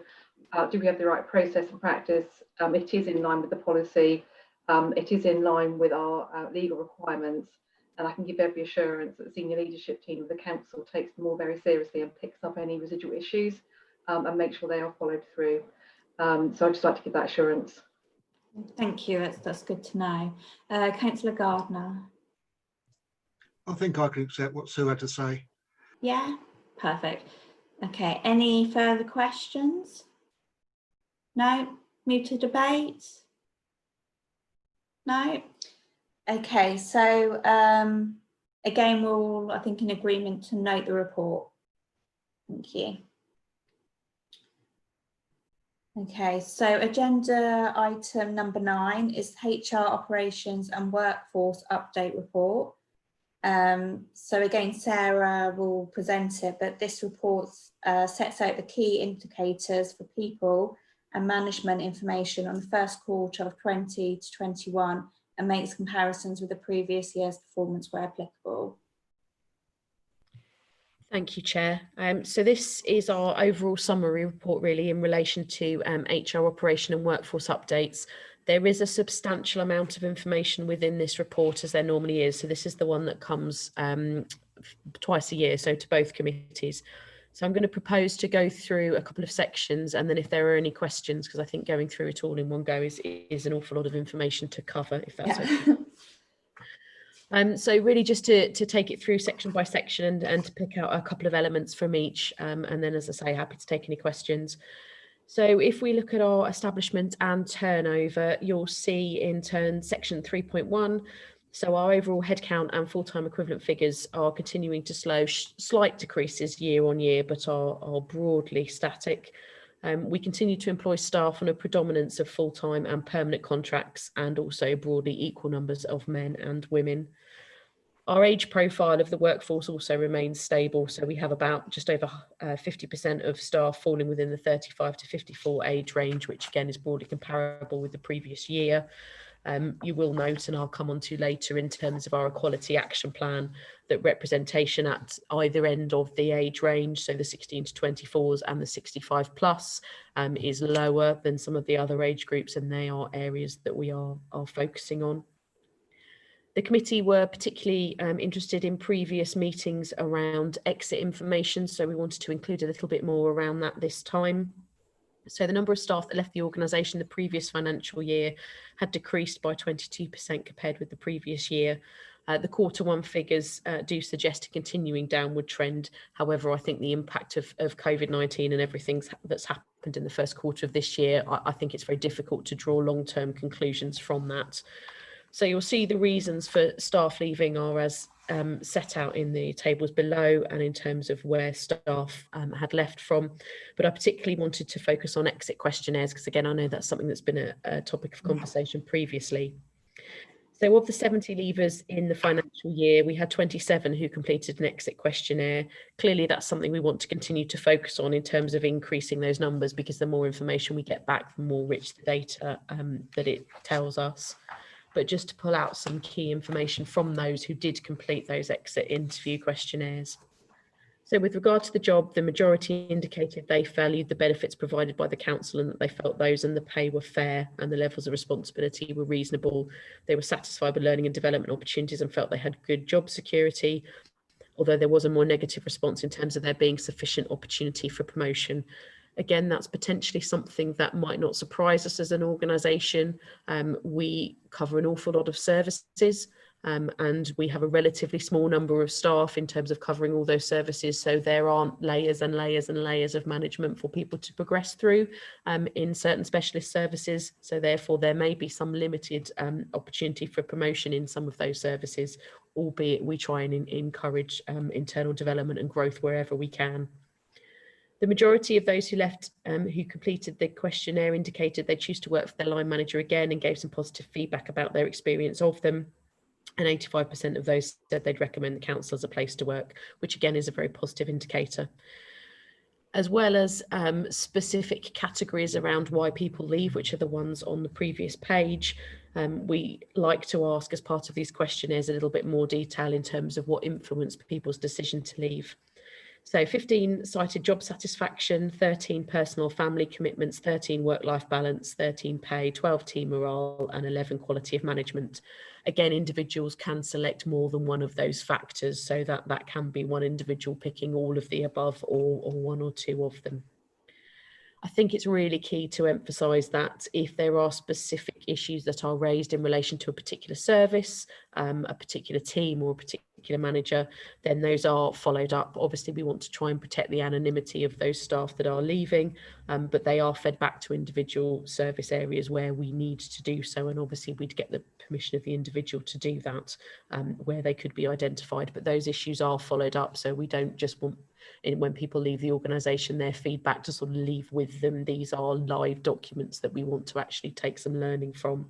do we have the right process and practice, it is in line with the policy, it is in line with our legal requirements, and I can give every assurance that the senior leadership team of the council takes them all very seriously and picks up any residual issues and makes sure they are followed through. So I'd just like to give that assurance. Thank you, that's good to know. Councillor Gardner. I think I can accept what Sue had to say. Yeah, perfect. Okay, any further questions? No? Move to debate? No? Okay, so again, we're all, I think, in agreement to note the report. Thank you. Okay, so agenda item number 9 is HR operations and workforce update report. So again, Sarah will present it, but this report sets out the key indicators for people and management information on the first quarter of 20 to 21 and makes comparisons with the previous year's performance where applicable. Thank you, Chair. So this is our overall summary report really in relation to HR operation and workforce updates. There is a substantial amount of information within this report, as there normally is. So this is the one that comes twice a year, so to both committees. So I'm going to propose to go through a couple of sections, and then if there are any questions, because I think going through it all in one go is an awful lot of information to cover, if that's okay. So really just to take it through section by section and to pick out a couple of elements from each, and then, as I say, happy to take any questions. So if we look at our establishment and turnover, you'll see in turn section 3.1. So our overall headcount and full-time equivalent figures are continuing to slow, slight decreases year on year, but are broadly static. We continue to employ staff on a predominance of full-time and permanent contracts, and also broadly equal numbers of men and women. Our age profile of the workforce also remains stable, so we have about just over 50% of staff falling within the 35 to 54 age range, which again is broadly comparable with the previous year. You will note, and I'll come on to later in terms of our equality action plan, that representation at either end of the age range, so the 16 to 24s and the 65 plus, is lower than some of the other age groups, and they are areas that we are focusing on. The committee were particularly interested in previous meetings around exit information, so we wanted to include a little bit more around that this time. So the number of staff that left the organisation the previous financial year had decreased by 22% compared with the previous year. The Q1 figures do suggest a continuing downward trend. However, I think the impact of COVID-19 and everything that's happened in the first quarter of this year, I think it's very difficult to draw long-term conclusions from that. So you'll see the reasons for staff leaving are as set out in the tables below, and in terms of where staff had left from. But I particularly wanted to focus on exit questionnaires, because again, I know that's something that's been a topic of conversation previously. So of the 70 leavers in the financial year, we had 27 who completed an exit questionnaire. Clearly, that's something we want to continue to focus on in terms of increasing those numbers, because the more information we get back, the more rich the data that it tells us. But just to pull out some key information from those who did complete those exit interview questionnaires. So with regard to the job, the majority indicated they valued the benefits provided by the council, and that they felt those and the pay were fair and the levels of responsibility were reasonable. They were satisfied with learning and development opportunities and felt they had good job security, although there was a more negative response in terms of there being sufficient opportunity for promotion. Again, that's potentially something that might not surprise us as an organisation. We cover an awful lot of services, and we have a relatively small number of staff in terms of covering all those services. So there aren't layers and layers and layers of management for people to progress through in certain specialist services. So therefore, there may be some limited opportunity for promotion in some of those services, albeit we try and encourage internal development and growth wherever we can. The majority of those who left, who completed the questionnaire, indicated they choose to work for their line manager again, and gave some positive feedback about their experience of them. And 85% of those said they'd recommend the council as a place to work, which again is a very positive indicator. As well as specific categories around why people leave, which are the ones on the previous page. We like to ask, as part of these questionnaires, a little bit more detail in terms of what influenced people's decision to leave. So 15 cited job satisfaction, 13 personal family commitments, 13 work-life balance, 13 pay, 12 team morale, and 11 quality of management. Again, individuals can select more than one of those factors, so that can be one individual picking all of the above, or one or two of them. I think it's really key to emphasise that if there are specific issues that are raised in relation to a particular service, a particular team or a particular manager, then those are followed up. Obviously, we want to try and protect the anonymity of those staff that are leaving, but they are fed back to individual service areas where we need to do so. And obviously, we'd get the permission of the individual to do that where they could be identified. But those issues are followed up. So we don't just want, when people leave the organisation, their feedback to sort of leave with them. These are live documents that we want to actually take some learning from.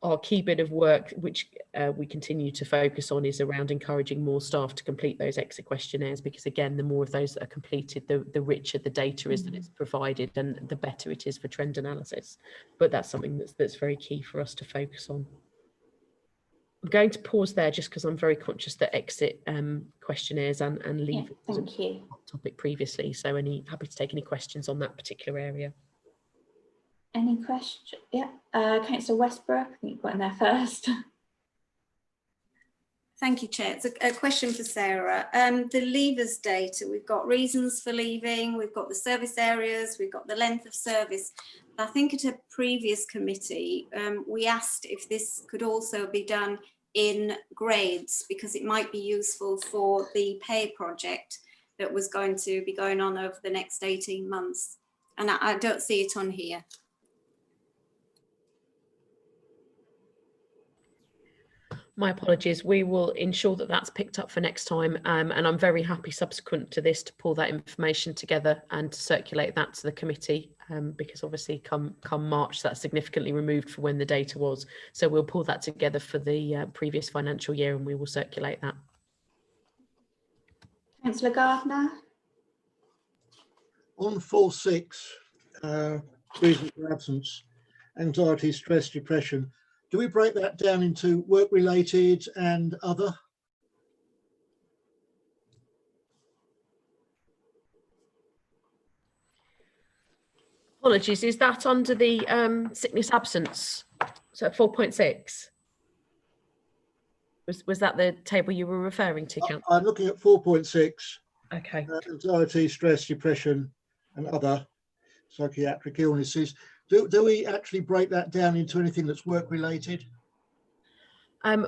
Our key bit of work, which we continue to focus on, is around encouraging more staff to complete those exit questionnaires, because again, the more of those that are completed, the richer the data is that it's provided, and the better it is for trend analysis. But that's something that's very key for us to focus on. I'm going to pause there just because I'm very conscious that exit questionnaires and leave was a topic previously. So happy to take any questions on that particular area. Any questions? Yeah, Councillor Westbrook, I think you got in there first. Thank you, Chair. It's a question for Sarah. The leavers data, we've got reasons for leaving, we've got the service areas, we've got the length of service. I think at a previous committee, we asked if this could also be done in grades, because it might be useful for the pay project that was going to be going on over the next 18 months. And I don't see it on here. My apologies. We will ensure that that's picked up for next time. And I'm very happy subsequent to this to pull that information together and to circulate that to the committee, because obviously come March, that's significantly removed from when the data was. So we'll pull that together for the previous financial year and we will circulate that. Councillor Gardner. On 4.6, reason for absence, anxiety, stress, depression, do we break that down into work-related and other? Apologies, is that under the sickness absence? So 4.6? Was that the table you were referring to, Councillor? I'm looking at 4.6, Okay. anxiety, stress, depression and other psychiatric illnesses. Do we actually break that down into anything that's work-related?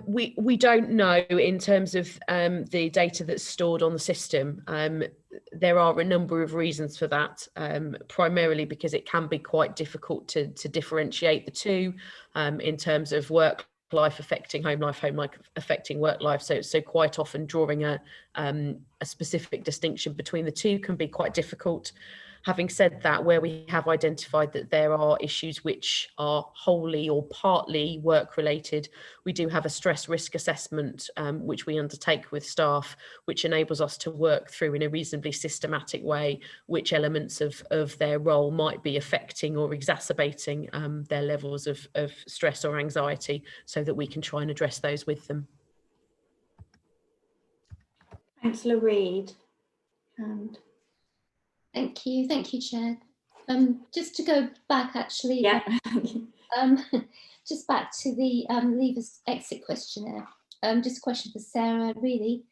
We don't know in terms of the data that's stored on the system. There are a number of reasons for that, primarily because it can be quite difficult to differentiate the two in terms of work life affecting home life affecting work life. So quite often drawing a specific distinction between the two can be quite difficult. Having said that, where we have identified that there are issues which are wholly or partly work related, we do have a stress risk assessment which we undertake with staff, which enables us to work through in a reasonably systematic way which elements of their role might be affecting or exacerbating their levels of stress or anxiety, so that we can try and address those with them. Councillor Reid. And Thank you, Chair. Just to go back, actually, yeah. just back to the leavers exit questionnaire. Just a question for Sarah, really.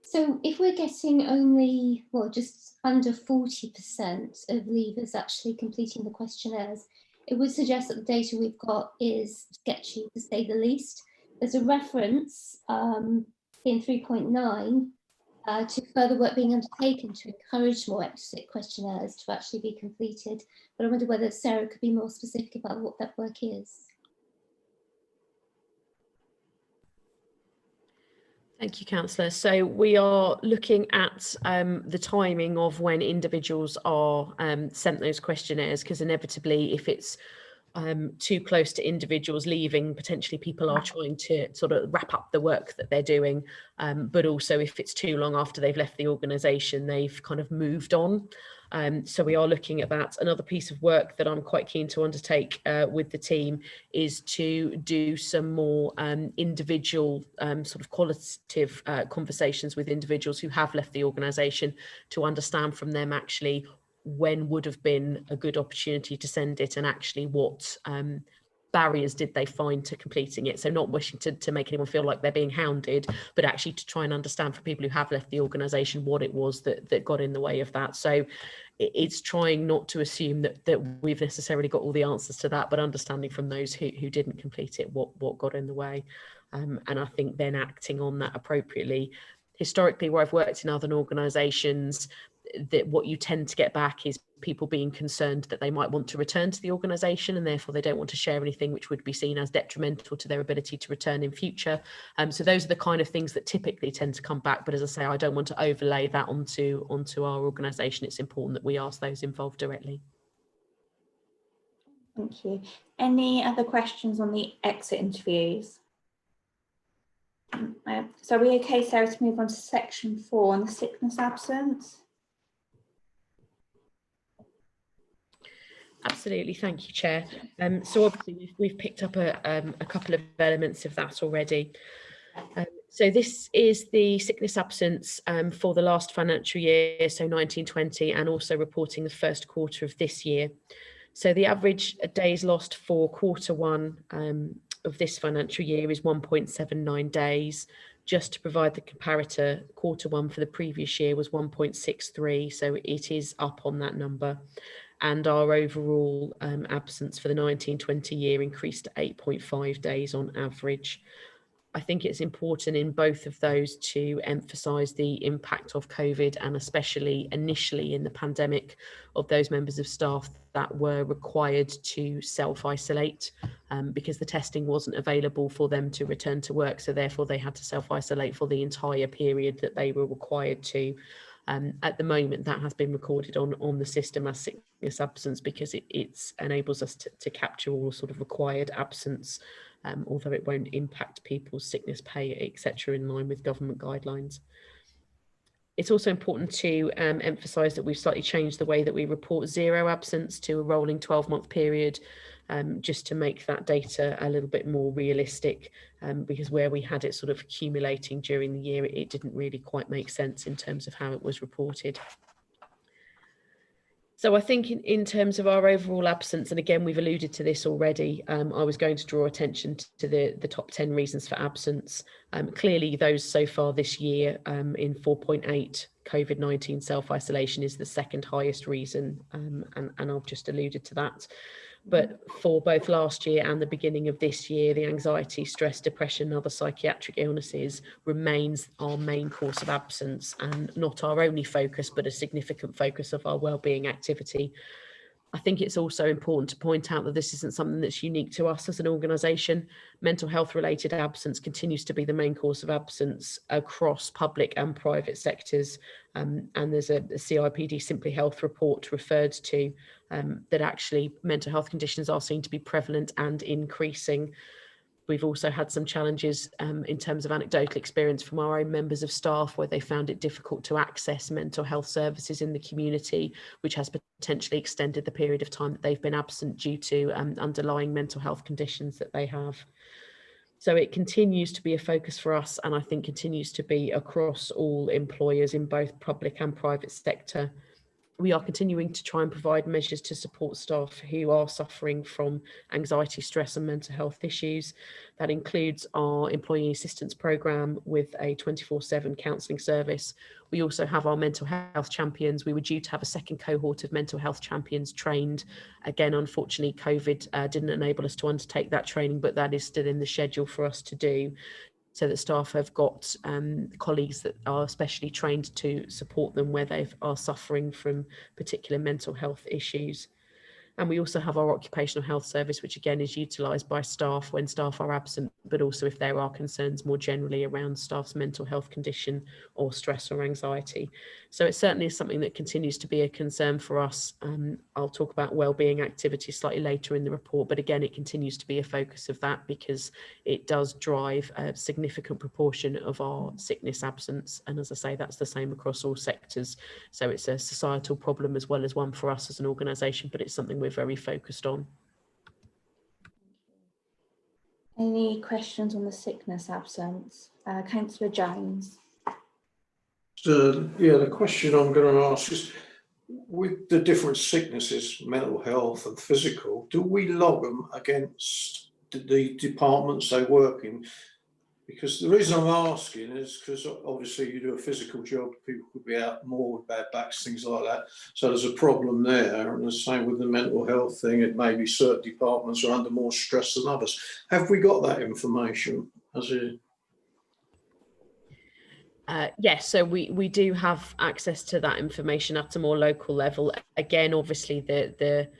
So if we're getting only, well, just under 40% of leavers actually completing the questionnaires, it would suggest that the data we've got is sketchy, to say the least. There's a reference in 3.9 to further work being undertaken to encourage more exit questionnaires to actually be completed. But I wonder whether Sarah could be more specific about what that work is. Thank you, Councillor. So we are looking at the timing of when individuals are sent those questionnaires, because inevitably if it's too close to individuals leaving, potentially people are trying to sort of wrap up the work that they're doing, but also if it's too long after they've left the organisation, they've kind of moved on. So we are looking at that. Another piece of work that I'm quite keen to undertake with the team is to do some more individual sort of qualitative conversations with individuals who have left the organisation, to understand from them actually when would have been a good opportunity to send it, and actually what barriers did they find to completing it. So not wishing to make anyone feel like they're being hounded, but actually to try and understand for people who have left the organisation what it was that got in the way of that. So it's trying not to assume that we've necessarily got all the answers to that, but understanding from those who didn't complete it what got in the way. And I think then acting on that appropriately. Historically, where I've worked in other organisations, that what you tend to get back is people being concerned that they might want to return to the organisation, and therefore they don't want to share anything which would be seen as detrimental to their ability to return in future. So those are the kind of things that typically tend to come back. But as I say, I don't want to overlay that onto our organisation. It's important that we ask those involved directly. Thank you. Any other questions on the exit interviews? So are we okay, Sarah, to move on to section 4 on the sickness absence? Absolutely, thank you, Chair. So obviously we've picked up a couple of elements of that already. So this is the sickness absence for the last financial year, so 1920, and also reporting the first quarter of this year. So the average days lost for quarter 1 of this financial year is 1.79 days. Just to provide the comparator, quarter 1 for the previous year was 1.63, so it is up on that number. And our overall absence for the 1920 year increased to 8.5 days on average. I think it's important in both of those to emphasise the impact of COVID, and especially initially in the pandemic, of those members of staff that were required to self-isolate because the testing wasn't available for them to return to work. So therefore they had to self-isolate for the entire period that they were required to. At the moment, that has been recorded on the system as sickness absence, because it enables us to capture all sort of required absence, although it won't impact people's sickness pay, etc., in line with government guidelines. It's also important to emphasise that we've slightly changed the way that we report zero absence to a rolling 12-month period, just to make that data a little bit more realistic, because where we had it sort of accumulating during the year, it didn't really quite make sense in terms of how it was reported. So I think in terms of our overall absence, and again, we've alluded to this already, I was going to draw attention to the top 10 reasons for absence. Clearly, those so far this year in 4.8, COVID-19 self-isolation is the second highest reason, and I've just alluded to that. But for both last year and the beginning of this year, the anxiety, stress, depression, and other psychiatric illnesses remains our main cause of absence, and not our only focus, but a significant focus of our wellbeing activity. I think it's also important to point out that this isn't something that's unique to us as an organisation. Mental health related absence continues to be the main cause of absence across public and private sectors. And there's a CIPD Simply Health report referred to that actually mental health conditions are seen to be prevalent and increasing. We've also had some challenges in terms of anecdotal experience from our own members of staff, where they found it difficult to access mental health services in the community, which has potentially extended the period of time that they've been absent due to underlying mental health conditions that they have. So it continues to be a focus for us, and I think continues to be across all employers in both public and private sector. We are continuing to try and provide measures to support staff who are suffering from anxiety, stress and mental health issues. That includes our employee assistance programme with a 24/7 counselling service. We also have our mental health champions. We were due to have a second cohort of mental health champions trained. Again, unfortunately, COVID didn't enable us to undertake that training, but that is still in the schedule for us to do, so that staff have got colleagues that are specially trained to support them where they are suffering from particular mental health issues. And we also have our occupational health service, which again is utilised by staff when staff are absent, but also if there are concerns more generally around staff's mental health condition or stress or anxiety. So it certainly is something that continues to be a concern for us. I'll talk about wellbeing activities slightly later in the report, but again, it continues to be a focus of that because it does drive a significant proportion of our sickness absence. And as I say, that's the same across all sectors. So it's a societal problem as well as one for us as an organisation, but it's something we're very focused on. Any questions on the sickness absence? Councillor Jones. Yeah, the question I'm going to ask is, with the different sicknesses, mental health and physical, do we log them against the departments they work in? Because the reason I'm asking is because obviously you do a physical job, people could be out more with bad backs, things like that. So there's a problem there. And the same with the mental health thing, it may be certain departments are under more stress than others. Have we got that information? Yes, so we do have access to that information at a more local level. Again, obviously the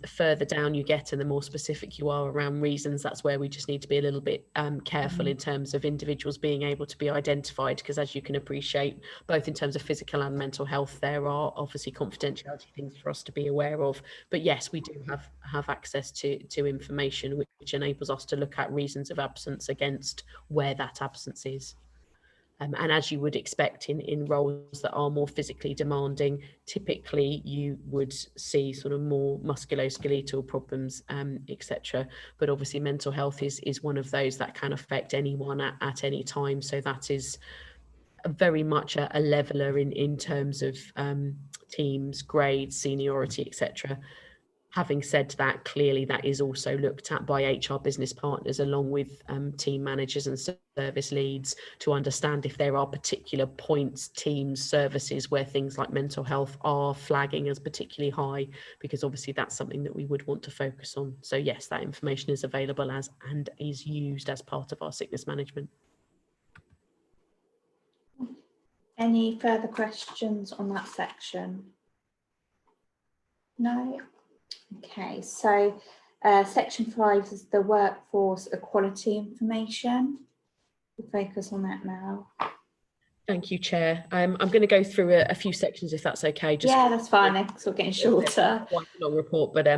further down you get and the more specific you are around reasons, that's where we just need to be a little bit careful in terms of individuals being able to be identified, because as you can appreciate, both in terms of physical and mental health, there are obviously confidentiality things for us to be aware of. But yes, we do have access to information which enables us to look at reasons of absence against where that absence is. And as you would expect in roles that are more physically demanding, typically you would see sort of more musculoskeletal problems, etc. But obviously mental health is one of those that can affect anyone at any time. So that is very much a leveler in terms of teams, grades, seniority, etc. Having said that, clearly that is also looked at by HR business partners along with team managers and service leads to understand if there are particular points, teams, services where things like mental health are flagging as particularly high, because obviously that's something that we would want to focus on. So yes, that information is available as and is used as part of our sickness management. Any further questions on that section? No? Okay, so section 5 is the workforce equality information. We'll focus on that now. Thank you, Chair. I'm going to go through a few sections if that's okay. Yeah, that's fine. They're sort of getting shorter. Quite a long report, but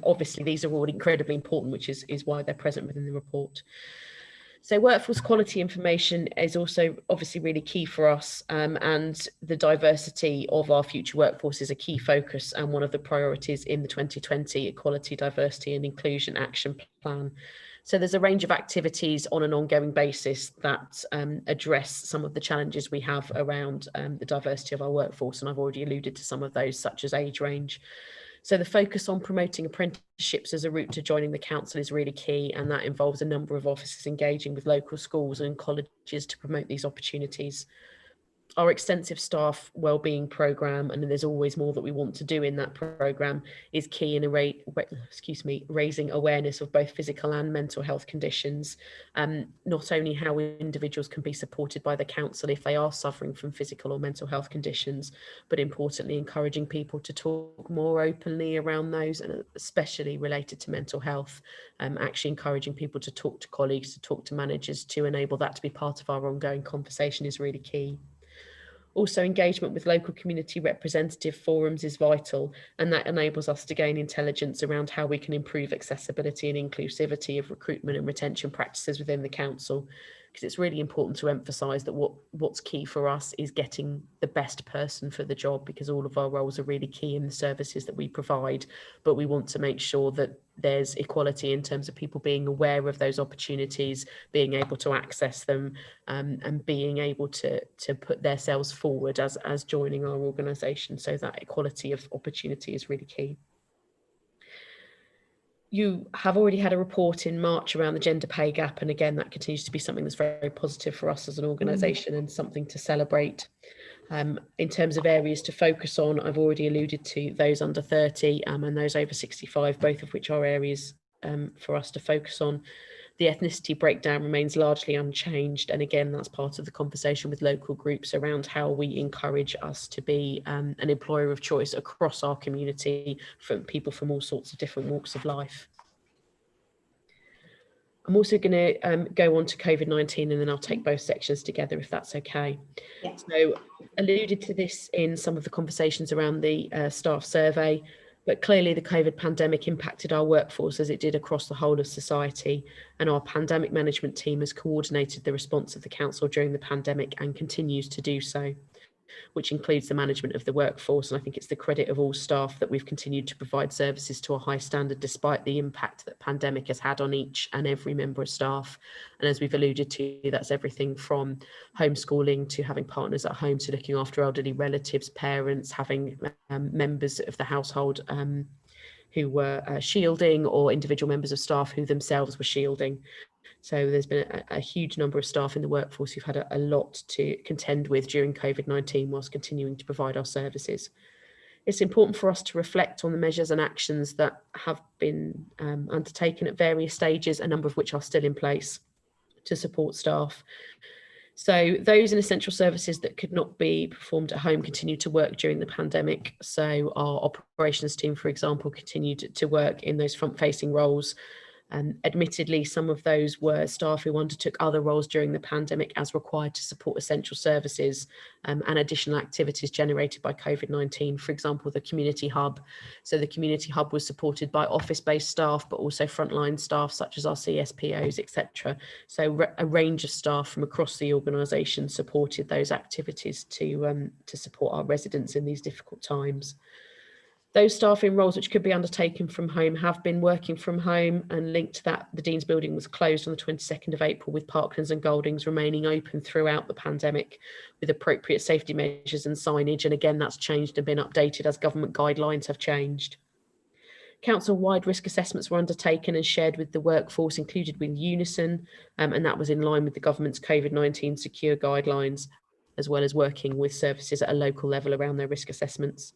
obviously these are all incredibly important, which is why they're present within the report. So workforce quality information is also obviously really key for us, and the diversity of our future workforce is a key focus and one of the priorities in the 2020 Equality, Diversity and Inclusion Action Plan. So there's a range of activities on an ongoing basis that address some of the challenges we have around the diversity of our workforce, and I've already alluded to some of those, such as age range. So the focus on promoting apprenticeships as a route to joining the council is really key, and that involves a number of officers engaging with local schools and colleges to promote these opportunities. Our extensive staff wellbeing programme, and there's always more that we want to do in that programme, is key in raising awareness of both physical and mental health conditions, not only how individuals can be supported by the council if they are suffering from physical or mental health conditions, but importantly encouraging people to talk more openly around those, and especially related to mental health, actually encouraging people to talk to colleagues, to talk to managers, to enable that to be part of our ongoing conversation is really key. Also, engagement with local community representative forums is vital, and that enables us to gain intelligence around how we can improve accessibility and inclusivity of recruitment and retention practices within the council, because it's really important to emphasise that what's key for us is getting the best person for the job, because all of our roles are really key in the services that we provide, but we want to make sure that there's equality in terms of people being aware of those opportunities, being able to access them, and being able to put themselves forward as joining our organisation. So that equality of opportunity is really key. You have already had a report in March around the gender pay gap, and again that continues to be something that's very positive for us as an organisation and something to celebrate. In terms of areas to focus on, I've already alluded to those under 30 and those over 65, both of which are areas for us to focus on. The ethnicity breakdown remains largely unchanged, and again that's part of the conversation with local groups around how we encourage us to be an employer of choice across our community for people from all sorts of different walks of life. I'm also going to go on to COVID-19, and then I'll take both sections together if that's okay. Yeah. So alluded to this in some of the conversations around the staff survey, but clearly the COVID pandemic impacted our workforce as it did across the whole of society, and our pandemic management team has coordinated the response of the council during the pandemic and continues to do so, which includes the management of the workforce. And I think it's the credit of all staff that we've continued to provide services to a high standard despite the impact that pandemic has had on each and every member of staff. And as we've alluded to, that's everything from homeschooling to having partners at home, to looking after elderly relatives, parents, having members of the household who were shielding, or individual members of staff who themselves were shielding. So there's been a huge number of staff in the workforce who've had a lot to contend with during COVID-19 whilst continuing to provide our services. It's important for us to reflect on the measures and actions that have been undertaken at various stages, a number of which are still in place to support staff. So those in essential services that could not be performed at home continued to work during the pandemic. So our operations team, for example, continued to work in those front-facing roles. Admittedly, some of those were staff who undertook other roles during the pandemic as required to support essential services and additional activities generated by COVID-19, for example, the community hub. So the community hub was supported by office-based staff, but also frontline staff such as our CSPOs, etc. So a range of staff from across the organisation supported those activities to support our residents in these difficult times. Those staff in roles which could be undertaken from home have been working from home, and linked to that, the Dean's Building was closed on the 22nd of April, with Parklands and Goldings remaining open throughout the pandemic with appropriate safety measures and signage. And again, that's changed and been updated as government guidelines have changed. Council-wide risk assessments were undertaken and shared with the workforce, included with Unison, and that was in line with the government's COVID-19 secure guidelines, as well as working with services at a local level around their risk assessments.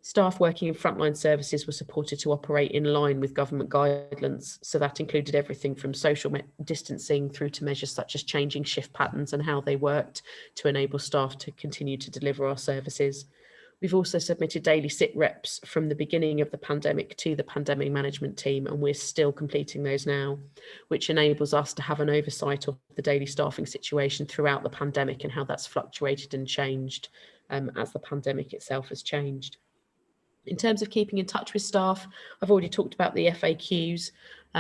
Staff working in frontline services were supported to operate in line with government guidelines. So that included everything from social distancing through to measures such as changing shift patterns and how they worked to enable staff to continue to deliver our services. We've also submitted daily sit reps from the beginning of the pandemic to the pandemic management team, and we're still completing those now, which enables us to have an oversight of the daily staffing situation throughout the pandemic and how that's fluctuated and changed as the pandemic itself has changed. In terms of keeping in touch with staff, I've already talked about the FAQs,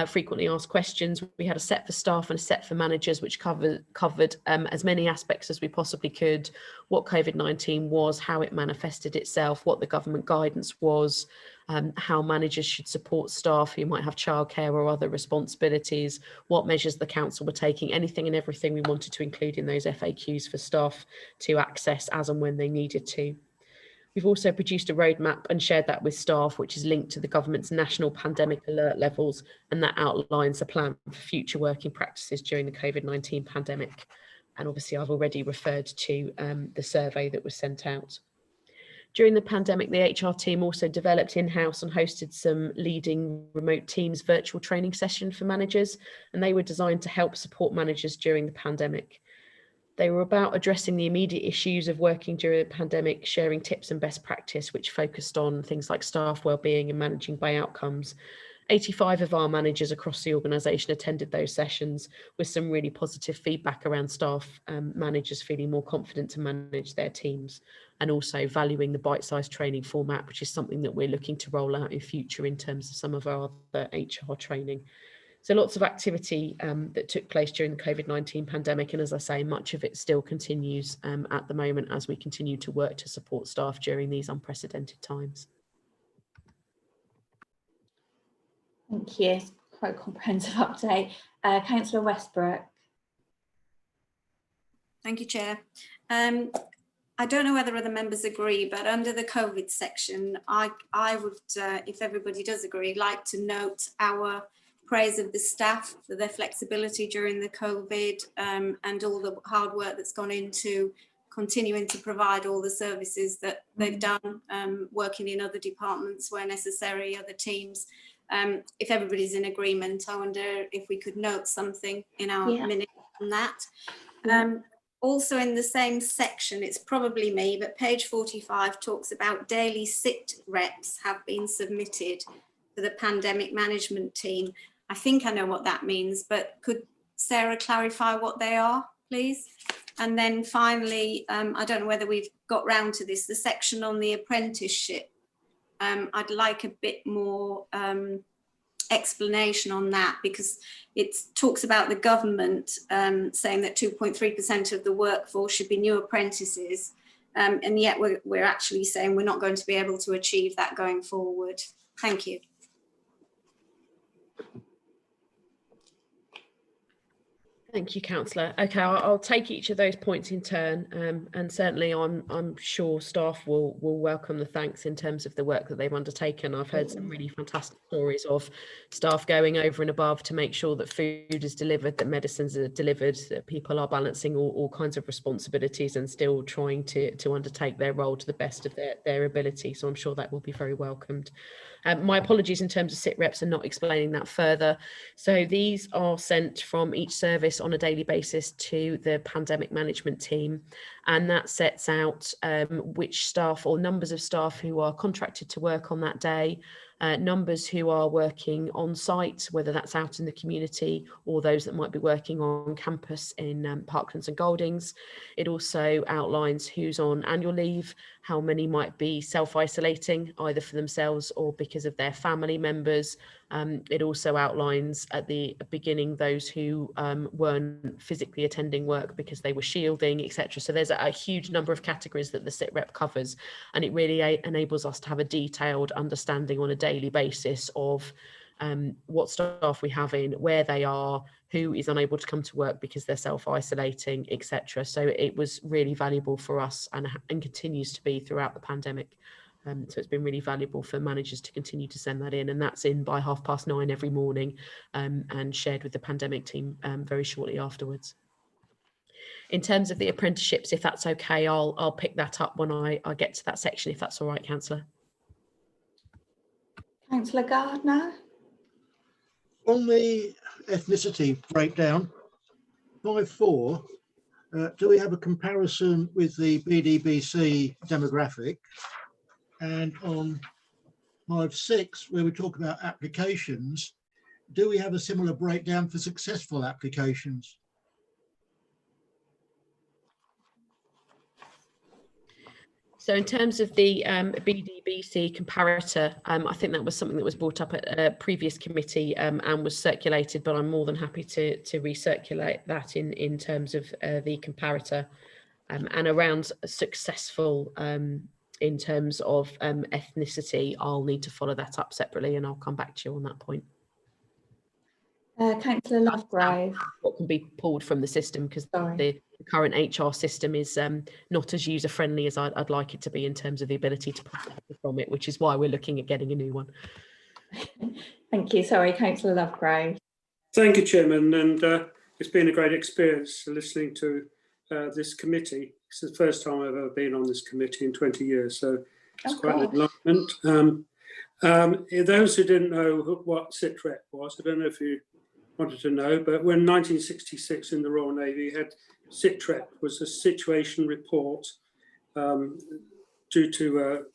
frequently asked questions. We had a set for staff and a set for managers, which covered as many aspects as we possibly could, what COVID-19 was, how it manifested itself, what the government guidance was, how managers should support staff who might have childcare or other responsibilities, what measures the council were taking, anything and everything we wanted to include in those FAQs for staff to access as and when they needed to. We've also produced a roadmap and shared that with staff, which is linked to the government's national pandemic alert levels, and that outlines a plan for future working practices during the COVID-19 pandemic. And obviously, I've already referred to the survey that was sent out. During the pandemic, the HR team also developed in-house and hosted some leading remote teams virtual training session for managers, and they were designed to help support managers during the pandemic. They were about addressing the immediate issues of working during the pandemic, sharing tips and best practice, which focused on things like staff wellbeing and managing by outcomes. 85 of our managers across the organisation attended those sessions with some really positive feedback around staff managers feeling more confident to manage their teams, and also valuing the bite-sized training format, which is something that we're looking to roll out in future in terms of some of our other HR training. So lots of activity that took place during the COVID-19 pandemic. And as I say, much of it still continues at the moment as we continue to work to support staff during these unprecedented times. Thank you. It's quite a comprehensive update. Councillor Westbrook. Thank you, Chair. I don't know whether other members agree, but under the COVID section, I would, if everybody does agree, like to note our praise of the staff for their flexibility during the COVID and all the hard work that's gone into continuing to provide all the services that they've done, working in other departments where necessary, other teams. If everybody's in agreement, I wonder if we could note something in our minute on that. Also in the same section, it's probably me, but page 45 talks about daily sit reps have been submitted to the pandemic management team. I think I know what that means, but could Sarah clarify what they are, please? And then finally, I don't know whether we've got round to this, the section on the apprenticeship. I'd like a bit more explanation on that, because it talks about the government saying that 2.3% of the workforce should be new apprentices, and yet we're actually saying we're not going to be able to achieve that going forward. Thank you. Thank you, Councillor. Okay, I'll take each of those points in turn, and certainly I'm sure staff will welcome the thanks in terms of the work that they've undertaken. I've heard some really fantastic stories of staff going over and above to make sure that food is delivered, that medicines are delivered, that people are balancing all kinds of responsibilities and still trying to undertake their role to the best of their ability. So I'm sure that will be very welcomed. My apologies in terms of sit reps and not explaining that further. So these are sent from each service on a daily basis to the pandemic management team, and that sets out which staff or numbers of staff who are contracted to work on that day, numbers who are working on site, whether that's out in the community or those that might be working on campus in Parklands and Goldings. It also outlines who's on annual leave, how many might be self-isolating either for themselves or because of their family members. It also outlines at the beginning those who weren't physically attending work because they were shielding, etc. So there's a huge number of categories that the sit rep covers, and it really enables us to have a detailed understanding on a daily basis of what staff we have in, where they are, who is unable to come to work because they're self-isolating, etc. So it was really valuable for us and continues to be throughout the pandemic. So it's been really valuable for managers to continue to send that in, and that's in by 9:30 every morning, and shared with the pandemic team very shortly afterwards. In terms of the apprenticeships, if that's okay, I'll pick that up when I get to that section, if that's all right, Councillor. Councillor Gardner. On the ethnicity breakdown, 5.4, do we have a comparison with the BDBC demographic? And on 5.6, where we talk about applications, do we have a similar breakdown for successful applications? So in terms of the BDBC comparator, I think that was something that was brought up at a previous committee and was circulated, but I'm more than happy to recirculate that in terms of the comparator and around successful in terms of ethnicity. I'll need to follow that up separately and I'll come back to you on that point. Councillor Lovegrove. What can be pulled from the system, because the current HR system is not as user friendly as I'd like it to be in terms of the ability to pull from it, which is why we're looking at getting a new one. Thank you. Sorry, Councillor Lovegrove. Thank you, Chairman, and it's been a great experience listening to this committee. It's the first time I've ever been on this committee in 20 years, so it's quite an enlightenment. Those who didn't know what SITREP was, I don't know if you wanted to know, but when 1966 in the Royal Navy had SITREP was a situation report due to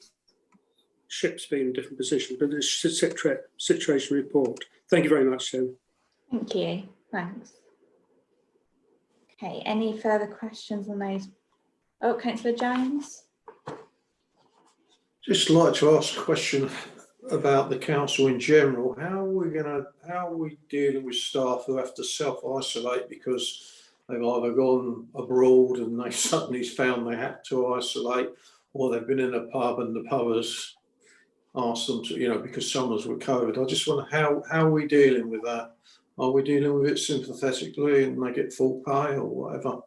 ships being in different positions, but it's SITREP, situation report. Thank you very much, Chairman. Thank you. Thanks. Okay, any further questions on those? Oh, Councillor Jones. Just like to ask a question about the council in general. How are we dealing with staff who have to self-isolate because they've either gone abroad and they suddenly found they had to isolate, or they've been in a pub and the pub has asked them to, because someone's with COVID? I just wonder how are we dealing with that? Are we dealing with it sympathetically and they get full pay or whatever?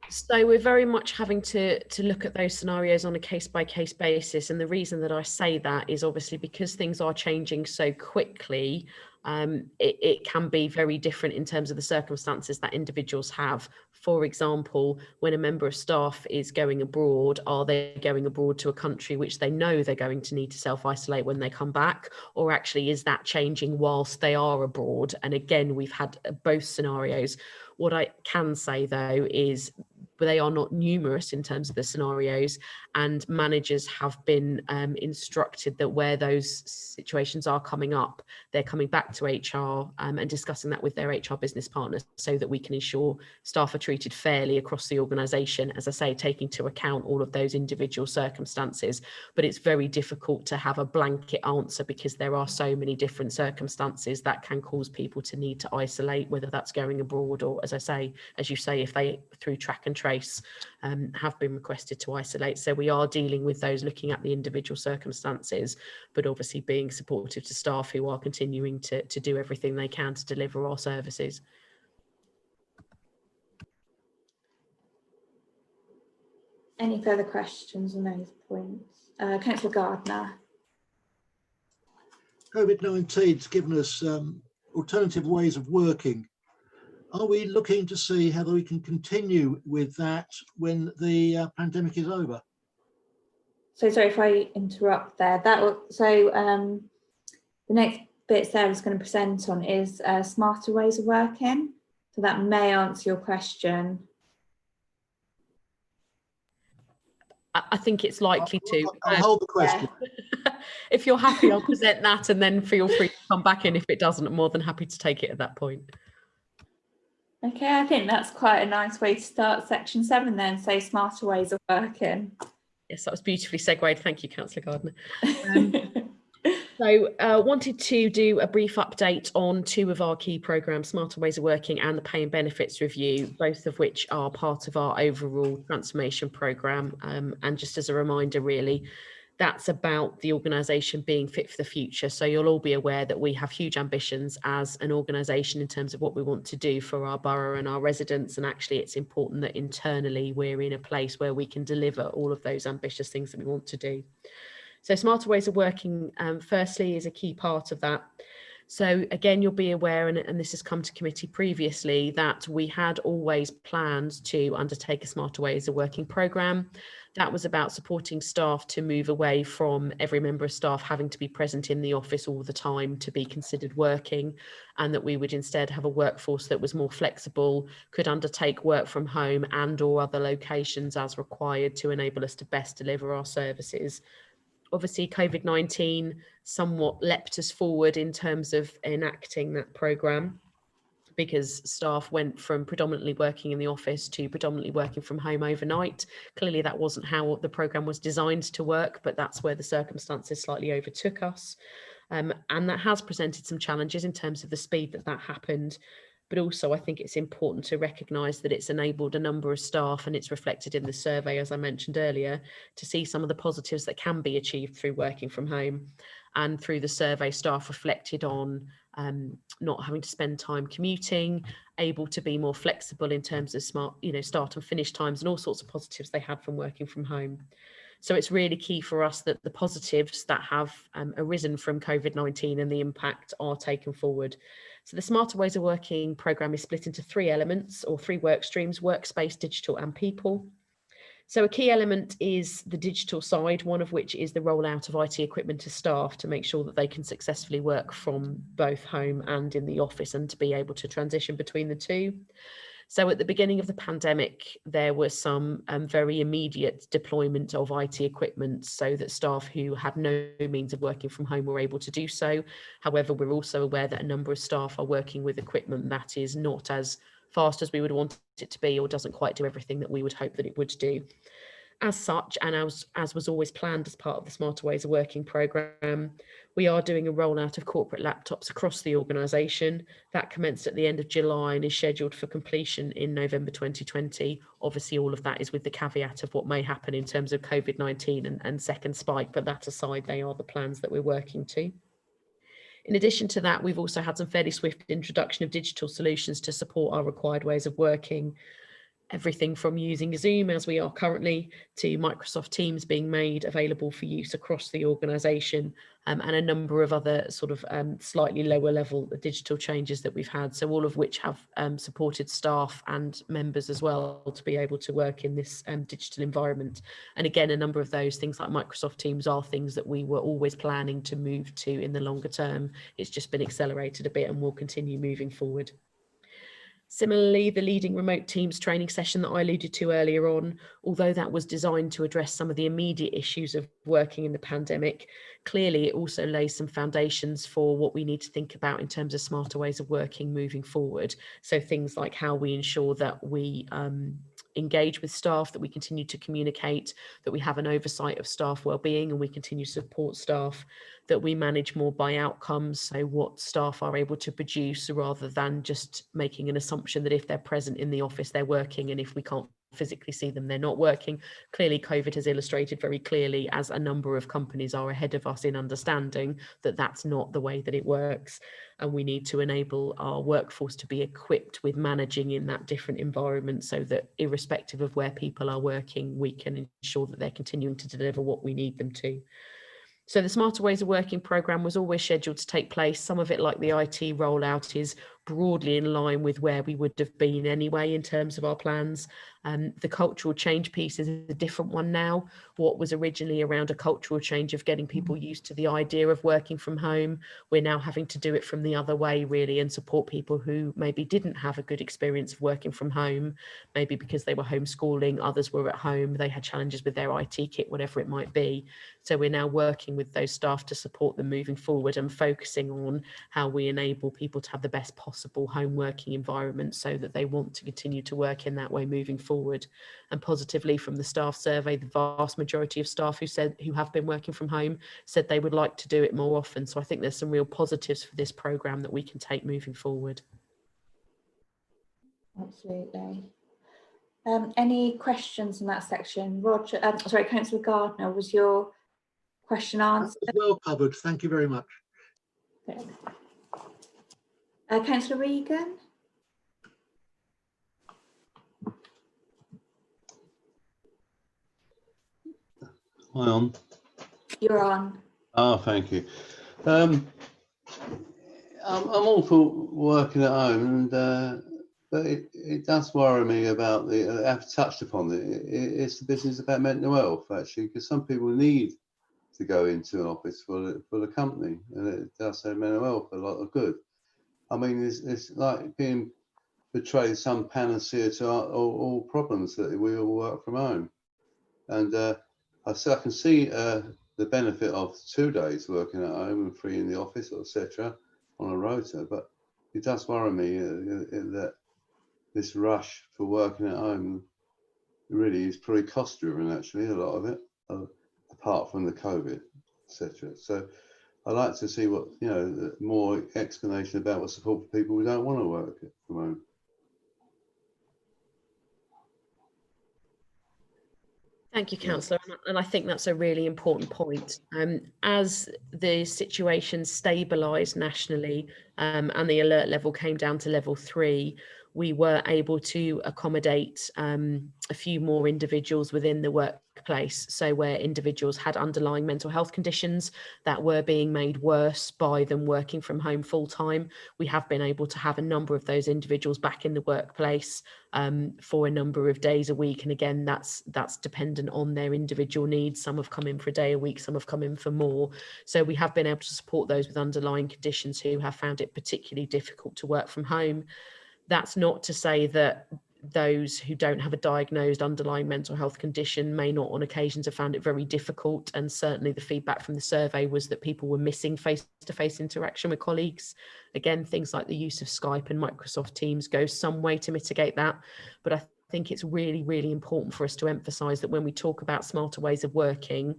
So we're very much having to look at those scenarios on a case-by-case basis, and the reason that I say that is obviously because things are changing so quickly. It can be very different in terms of the circumstances that individuals have. For example, when a member of staff is going abroad, are they going abroad to a country which they know they're going to need to self-isolate when they come back, or actually is that changing whilst they are abroad? And again, we've had both scenarios. What I can say though is they are not numerous in terms of the scenarios, and managers have been instructed that where those situations are coming up, they're coming back to HR and discussing that with their HR business partners so that we can ensure staff are treated fairly across the organisation, as I say, taking into account all of those individual circumstances. But it's very difficult to have a blanket answer because there are so many different circumstances that can cause people to need to isolate, whether that's going abroad or, as I say, as you say, if they, through track and trace, have been requested to isolate. So we are dealing with those, looking at the individual circumstances, but obviously being supportive to staff who are continuing to do everything they can to deliver our services. Any further questions on those points? Councillor Gardner. COVID-19 has given us alternative ways of working. Are we looking to see how we can continue with that when the pandemic is over? So sorry if I interrupt there. The next bit Sarah's going to present on is smarter ways of working. So that may answer your question. I think it's likely to. I'll hold the question. Yeah. If you're happy, I'll present that and then feel free to come back in if it doesn't. I'm more than happy to take it at that point. Okay, I think that's quite a nice way to start section 7 then, so smarter ways of working. Yes, that was beautifully segued. Thank you, Councillor Gardner. So wanted to do a brief update on 2 of our key programmes, Smarter Ways of Working and the Pay and Benefits Review, both of which are part of our overall transformation programme. And just as a reminder, really, that's about the organisation being fit for the future. So you'll all be aware that we have huge ambitions as an organisation in terms of what we want to do for our borough and our residents. And actually it's important that internally we're in a place where we can deliver all of those ambitious things that we want to do. So smarter ways of working, firstly, is a key part of that. So again, you'll be aware, and this has come to committee previously, that we had always planned to undertake a smarter ways of working programme. That was about supporting staff to move away from every member of staff having to be present in the office all the time to be considered working, and that we would instead have a workforce that was more flexible, could undertake work from home and or other locations as required to enable us to best deliver our services. Obviously, COVID-19 somewhat leapt us forward in terms of enacting that programme, because staff went from predominantly working in the office to predominantly working from home overnight. Clearly, that wasn't how the programme was designed to work, but that's where the circumstances slightly overtook us. And that has presented some challenges in terms of the speed that happened. But also, I think it's important to recognise that it's enabled a number of staff, and it's reflected in the survey, as I mentioned earlier, to see some of the positives that can be achieved through working from home. And through the survey, staff reflected on not having to spend time commuting, able to be more flexible in terms of start and finish times, and all sorts of positives they had from working from home. So it's really key for us that the positives that have arisen from COVID-19 and the impact are taken forward. So the Smarter Ways of Working programme is split into 3 elements, or 3 work streams: workspace, digital and people. So a key element is the digital side, one of which is the rollout of IT equipment to staff to make sure that they can successfully work from both home and in the office, and to be able to transition between the two. So at the beginning of the pandemic, there was some very immediate deployment of IT equipment so that staff who had no means of working from home were able to do so. However, we're also aware that a number of staff are working with equipment that is not as fast as we would want it to be, or doesn't quite do everything that we would hope that it would do. As such, and as was always planned as part of the Smarter Ways of Working programme, we are doing a rollout of corporate laptops across the organisation. That commenced at the end of July and is scheduled for completion in November 2020. Obviously, all of that is with the caveat of what may happen in terms of COVID-19 and second spike, but that aside, they are the plans that we're working to. In addition to that, we've also had some fairly swift introduction of digital solutions to support our required ways of working. Everything from using Zoom, as we are currently, to Microsoft Teams being made available for use across the organisation, and a number of other sort of slightly lower level digital changes that we've had. So all of which have supported staff and members as well to be able to work in this digital environment. And again, a number of those things like Microsoft Teams are things that we were always planning to move to in the longer term. It's just been accelerated a bit and will continue moving forward. Similarly, the Leading Remote Teams training session that I alluded to earlier on, although that was designed to address some of the immediate issues of working in the pandemic, clearly it also lays some foundations for what we need to think about in terms of smarter ways of working moving forward. So things like how we ensure that we engage with staff, that we continue to communicate, that we have an oversight of staff wellbeing and we continue to support staff, that we manage more by outcomes, so what staff are able to produce rather than just making an assumption that if they're present in the office they're working, and if we can't physically see them they're not working. Clearly COVID has illustrated very clearly, as a number of companies are ahead of us in understanding, that that's not the way that it works, and we need to enable our workforce to be equipped with managing in that different environment, so that irrespective of where people are working, we can ensure that they're continuing to deliver what we need them to. So the Smarter Ways of Working programme was always scheduled to take place. Some of it, like the IT rollout, is broadly in line with where we would have been anyway in terms of our plans. The cultural change piece is a different one now. What was originally around a cultural change of getting people used to the idea of working from home, we're now having to do it from the other way really, and support people who maybe didn't have a good experience of working from home, maybe because they were homeschooling, others were at home, they had challenges with their IT kit, whatever it might be. So we're now working with those staff to support them moving forward and focusing on how we enable people to have the best possible home working environment so that they want to continue to work in that way moving forward. And positively, from the staff survey, the vast majority of staff who have been working from home said they would like to do it more often. So I think there's some real positives for this programme that we can take moving forward. Absolutely. Any questions in that section? Roger, sorry, Councillor Gardner, was your question That answered. was well covered. Thank you very much. Good. Councillor Regan? Hi on. You're on. Oh, thank you. I'm all for working at home, and but it does worry me about the. I've touched upon it. It's the business about mental health actually, because some people need to go into an office for the company, and it does say mental health a lot of good. I mean, it's like being portrayed some panacea to all problems that we all work from home, and I can see the benefit of 2 days working at home and 3 in the office, etc., on a rota. But it does worry me that this rush for working at home really is pretty cost-driven. Actually, a lot of it, apart from the COVID, etc. So I'd like to see what more explanation about what support for people who don't want to work from home. Thank you, Councillor, and I think that's a really important point. As the situation stabilised nationally and the alert level came down to level 3, we were able to accommodate a few more individuals within the workplace. So where individuals had underlying mental health conditions that were being made worse by them working from home full time, we have been able to have a number of those individuals back in the workplace for a number of days a week. And again, that's dependent on their individual needs. Some have come in for a day a week, some have come in for more. So we have been able to support those with underlying conditions who have found it particularly difficult to work from home. That's not to say that those who don't have a diagnosed underlying mental health condition may not on occasions have found it very difficult. And certainly the feedback from the survey was that people were missing face-to-face interaction with colleagues. Again, things like the use of Skype and Microsoft Teams go some way to mitigate that. But I think it's really, really important for us to emphasise that when we talk about smarter ways of working,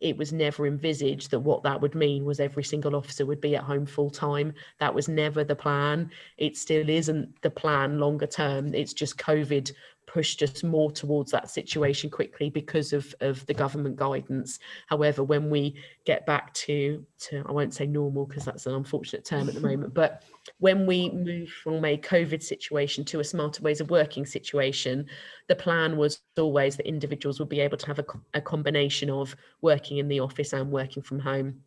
it was never envisaged that what that would mean was every single officer would be at home full time. That was never the plan. It still isn't the plan longer term. It's just COVID pushed us more towards that situation quickly because of the government guidance. However, when we get back to I won't say normal because that's an unfortunate term at the moment, but when we move from a COVID situation to a smarter ways of working situation, the plan was always that individuals would be able to have a combination of working in the office and working from home,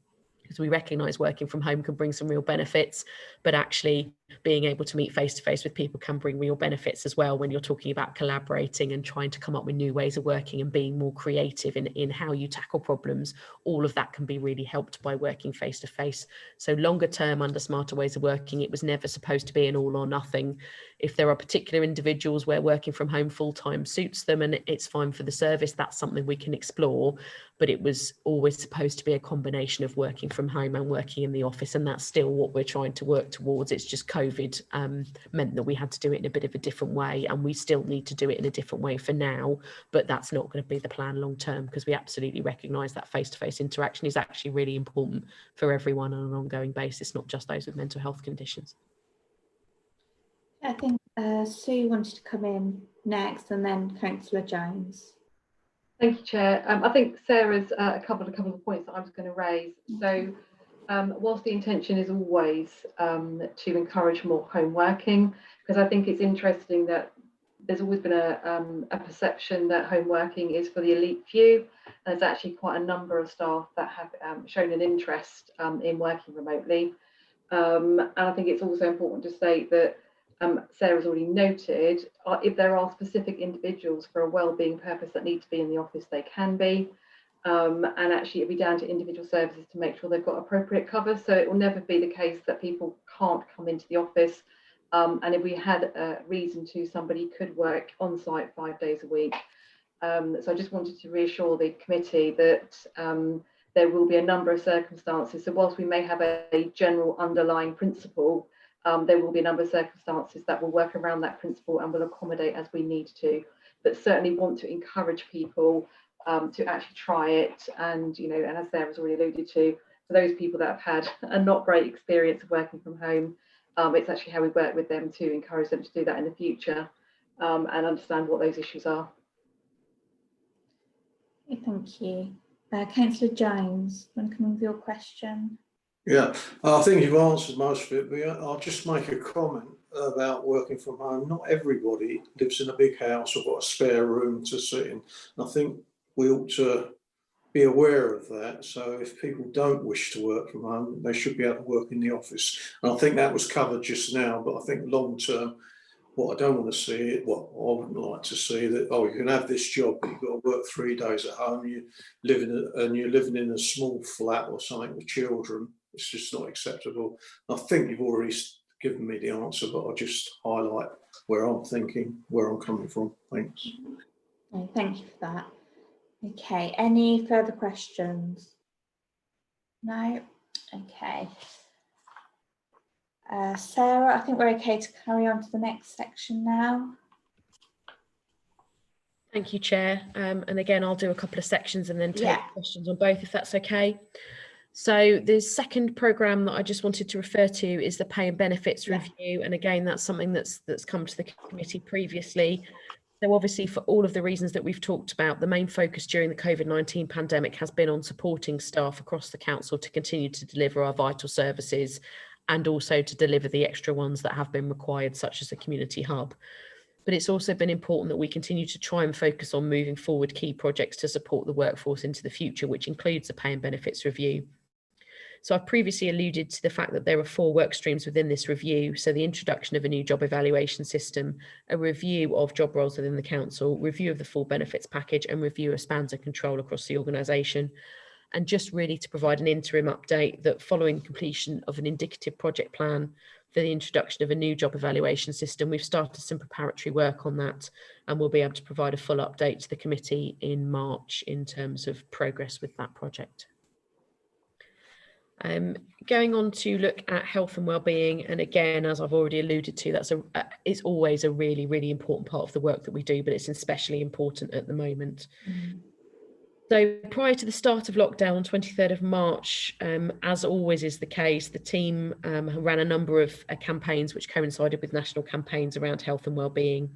because we recognise working from home can bring some real benefits, but actually being able to meet face-to-face with people can bring real benefits as well when you're talking about collaborating and trying to come up with new ways of working and being more creative in how you tackle problems. All of that can be really helped by working face-to-face. So longer term, under smarter ways of working, it was never supposed to be an all or nothing. If there are particular individuals where working from home full-time suits them and it's fine for the service, that's something we can explore. But it was always supposed to be a combination of working from home and working in the office, and that's still what we're trying to work towards. It's just COVID meant that we had to do it in a bit of a different way, and we still need to do it in a different way for now, but that's not going to be the plan long term, because we absolutely recognise that face-to-face interaction is actually really important for everyone on an ongoing basis, not just those with mental health conditions. I think Sue wanted to come in next, and then Councillor Jones. Thank you, Chair. I think Sarah's covered a couple of points that I was going to raise. So whilst the intention is always to encourage more home working, because I think it's interesting that there's always been a perception that home working is for the elite few. There's actually quite a number of staff that have shown an interest in working remotely. And I think it's also important to state that Sarah's already noted, if there are specific individuals for a wellbeing purpose that need to be in the office, they can be. And actually it'll be down to individual services to make sure they've got appropriate cover. So it will never be the case that people can't come into the office. And if we had a reason to, somebody could work on site 5 days a week. So I just wanted to reassure the committee that there will be a number of circumstances. So whilst we may have a general underlying principle, there will be a number of circumstances that will work around that principle and will accommodate as we need to, but certainly want to encourage people to actually try it. And, you know, and as Sarah's already alluded to, for those people that have had a not great experience of working from home, it's actually how we work with them to encourage them to do that in the future and understand what those issues are. Thank you. Councillor Jones, want to come with your question? Yeah, I think you've answered most of it, but I'll just make a comment about working from home. Not everybody lives in a big house or got a spare room to sit in. And I think we ought to be aware of that. So if people don't wish to work from home, they should be able to work in the office. And I think that was covered just now, but I think long term, what I don't want to see, what I wouldn't like to see, that, oh, you can have this job, but you've got to work 3 days at home, you're living in a small flat or something with children. It's just not acceptable. I think you've already given me the answer, but I'll just highlight where I'm thinking, where I'm coming from. Thanks. Okay, thank you for that. Okay, any further questions? No? Okay. Sarah, I think we're okay to carry on to the next section now. Thank you, Chair. And again, I'll do a couple of sections and then take questions on both, if that's okay. So the second programme that I just wanted to refer to is the pay and benefits review. And again, that's something that's come to the committee previously. So obviously, for all of the reasons that we've talked about, the main focus during the COVID-19 pandemic has been on supporting staff across the council to continue to deliver our vital services and also to deliver the extra ones that have been required, such as the community hub. But it's also been important that we continue to try and focus on moving forward key projects to support the workforce into the future, which includes the pay and benefits review. So I've previously alluded to the fact that there are 4 work streams within this review. So the introduction of a new job evaluation system, a review of job roles within the council, review of the full benefits package, and review of spans of control across the organisation. And just really to provide an interim update that following completion of an indicative project plan for the introduction of a new job evaluation system, we've started some preparatory work on that, and we'll be able to provide a full update to the committee in March in terms of progress with that project. Going on to look at health and wellbeing, and again, as I've already alluded to, it's always a really, really important part of the work that we do, but it's especially important at the moment. So prior to the start of lockdown on 23rd of March, as always is the case, the team ran a number of campaigns which coincided with national campaigns around health and wellbeing.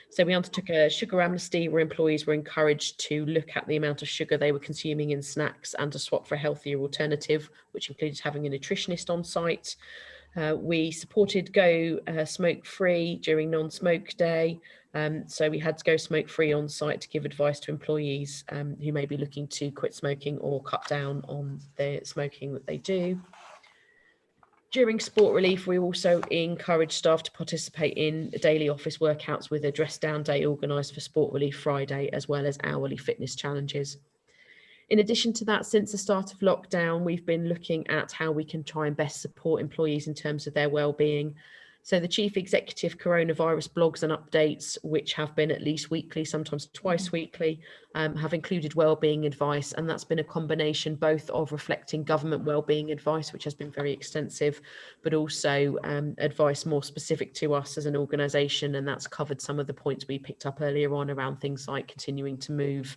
So we undertook a sugar amnesty where employees were encouraged to look at the amount of sugar they were consuming in snacks and to swap for a healthier alternative, which included having a nutritionist on site. We supported Go Smoke Free during non-smoke day. So we had to go smoke free on site to give advice to employees who may be looking to quit smoking or cut down on the smoking that they do. During Sport Relief, we also encourage staff to participate in daily office workouts with a dress down day organised for Sport Relief Friday, as well as hourly fitness challenges. In addition to that, since the start of lockdown, we've been looking at how we can try and best support employees in terms of their well-being. So the Chief Executive coronavirus blogs and updates, which have been at least weekly, sometimes twice weekly, have included wellbeing advice, and that's been a combination both of reflecting government wellbeing advice, which has been very extensive, but also advice more specific to us as an organisation, and that's covered some of the points we picked up earlier on around things like continuing to move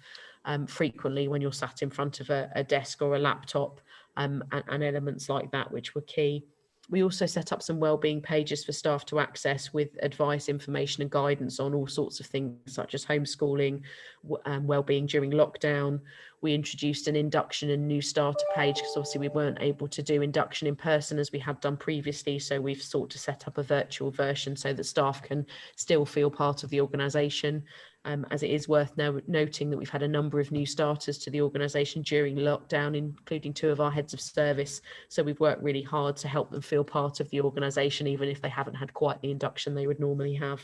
frequently when you're sat in front of a desk or a laptop, and elements like that, which were key. We also set up some wellbeing pages for staff to access with advice, information and guidance on all sorts of things such as homeschooling, wellbeing during lockdown. We introduced an induction and new starter page because obviously we weren't able to do induction in person as we had done previously. So we've sought to set up a virtual version so that staff can still feel part of the organisation. As it is worth noting that we've had a number of new starters to the organisation during lockdown, including 2 of our heads of service. So we've worked really hard to help them feel part of the organisation, even if they haven't had quite the induction they would normally have.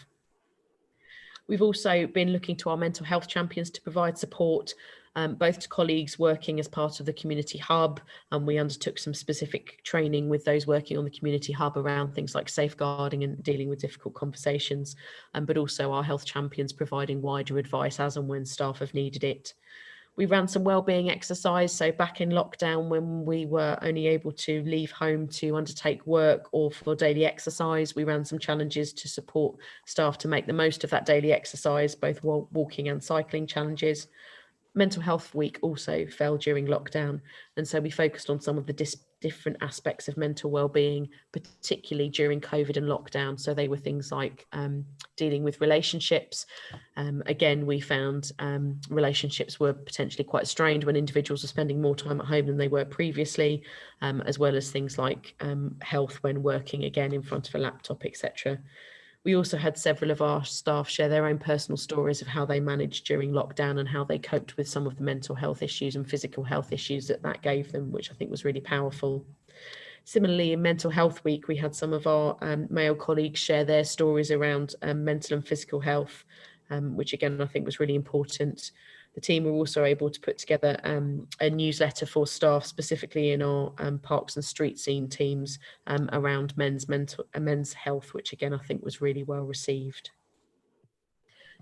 We've also been looking to our mental health champions to provide support, both to colleagues working as part of the community hub, and we undertook some specific training with those working on the community hub around things like safeguarding and dealing with difficult conversations, but also our health champions providing wider advice as and when staff have needed it. We ran some wellbeing exercise. So back in lockdown, when we were only able to leave home to undertake work or for daily exercise, we ran some challenges to support staff to make the most of that daily exercise, both walking and cycling challenges. Mental Health Week also fell during lockdown, and so we focused on some of the different aspects of mental well-being, particularly during COVID and lockdown. So they were things like dealing with relationships. Again, we found relationships were potentially quite strained when individuals were spending more time at home than they were previously, as well as things like health when working again in front of a laptop, etc. We also had several of our staff share their own personal stories of how they managed during lockdown and how they coped with some of the mental health issues and physical health issues that gave them, which I think was really powerful. Similarly, in Mental Health Week, we had some of our male colleagues share their stories around mental and physical health, which again, I think was really important. The team were also able to put together a newsletter for staff, specifically in our parks and street scene teams, around men's health, which again I think was really well received.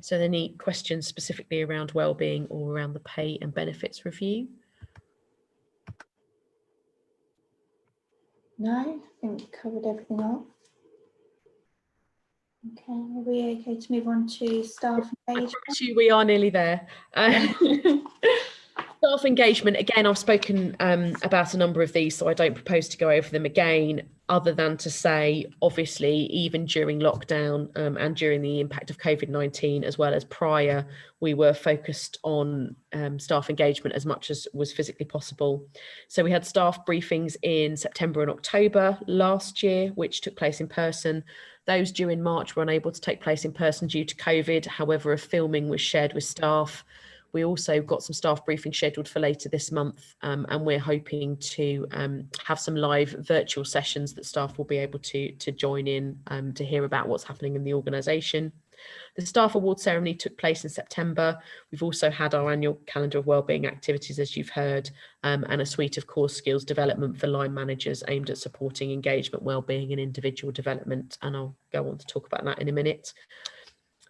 So, any questions specifically around wellbeing or around the pay and benefits review? No, I think we covered everything off. Okay, are we okay to move on to staff engagement? We are nearly there. Staff engagement, again, I've spoken about a number of these, so I don't propose to go over them again, other than to say, obviously, even during lockdown and during the impact of COVID-19, as well as prior, we were focused on staff engagement as much as was physically possible. So we had staff briefings in September and October last year, which took place in person. Those due in March were unable to take place in person due to COVID. However, a filming was shared with staff. We also got some staff briefings scheduled for later this month, and we're hoping to have some live virtual sessions that staff will be able to join in to hear about what's happening in the organisation. The staff award ceremony took place in September. We've also had our annual calendar of wellbeing activities, as you've heard, and a suite of core skills development for line managers aimed at supporting engagement, wellbeing and individual development. And I'll go on to talk about that in a minute.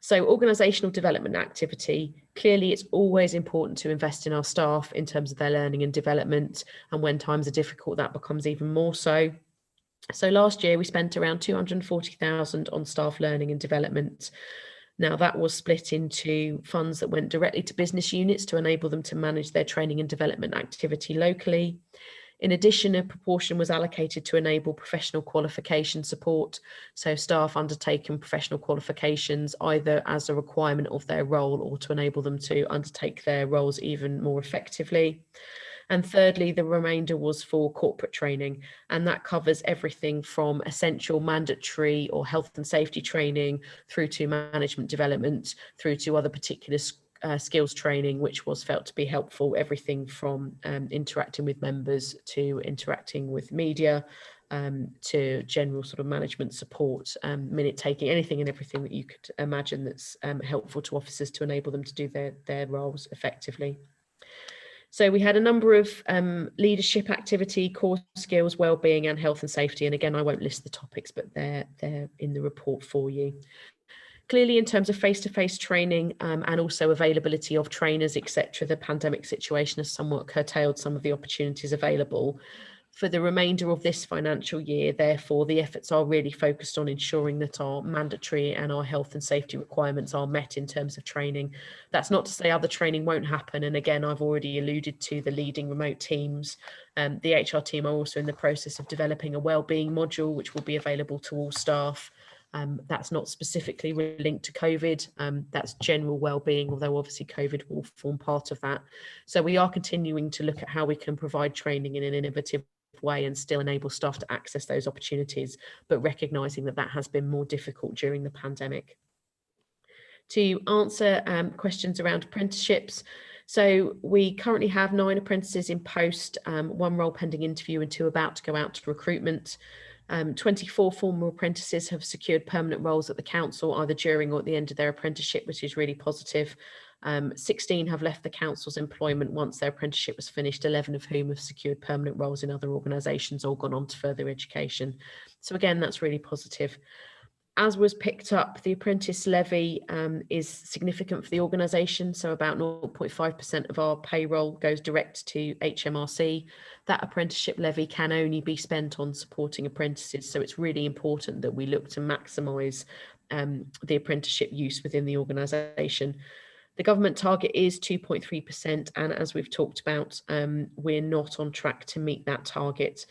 So organisational development activity, clearly it's always important to invest in our staff in terms of their learning and development. And when times are difficult, that becomes even more so. So last year we spent around 240,000 on staff learning and development. Now that was split into funds that went directly to business units to enable them to manage their training and development activity locally. In addition, a proportion was allocated to enable professional qualification support. So staff undertaking professional qualifications either as a requirement of their role or to enable them to undertake their roles even more effectively. And thirdly, the remainder was for corporate training, and that covers everything from essential, mandatory or health and safety training through to management development, through to other particular skills training, which was felt to be helpful, everything from interacting with members to interacting with media, to general sort of management support, minute taking, anything and everything that you could imagine that's helpful to officers to enable them to do their roles effectively. So we had a number of leadership activity, core skills, wellbeing and health and safety. And again, I won't list the topics, but they're in the report for you. Clearly, in terms of face-to-face training and also availability of trainers, etc., the pandemic situation has somewhat curtailed some of the opportunities available. For the remainder of this financial year, therefore, the efforts are really focused on ensuring that our mandatory and our health and safety requirements are met in terms of training. That's not to say other training won't happen. And again, I've already alluded to the leading remote teams. The HR team are also in the process of developing a wellbeing module, which will be available to all staff. That's not specifically linked to COVID, that's general wellbeing, although obviously COVID will form part of that. So we are continuing to look at how we can provide training in an innovative way and still enable staff to access those opportunities, but recognising that that has been more difficult during the pandemic. To answer questions around apprenticeships, so we currently have 9 apprentices in post, 1 role pending interview and 2 about to go out to recruitment. 24 former apprentices have secured permanent roles at the council either during or at the end of their apprenticeship, which is really positive. 16 have left the council's employment once their apprenticeship was finished, 11 of whom have secured permanent roles in other organisations or gone on to further education. So again, that's really positive. As was picked up, the apprentice levy is significant for the organisation. So about 0.5% of our payroll goes direct to HMRC. That apprenticeship levy can only be spent on supporting apprentices. So it's really important that we look to maximise the apprenticeship use within the organisation. The government target is 2.3%. And as we've talked about, we're not on track to meet that target.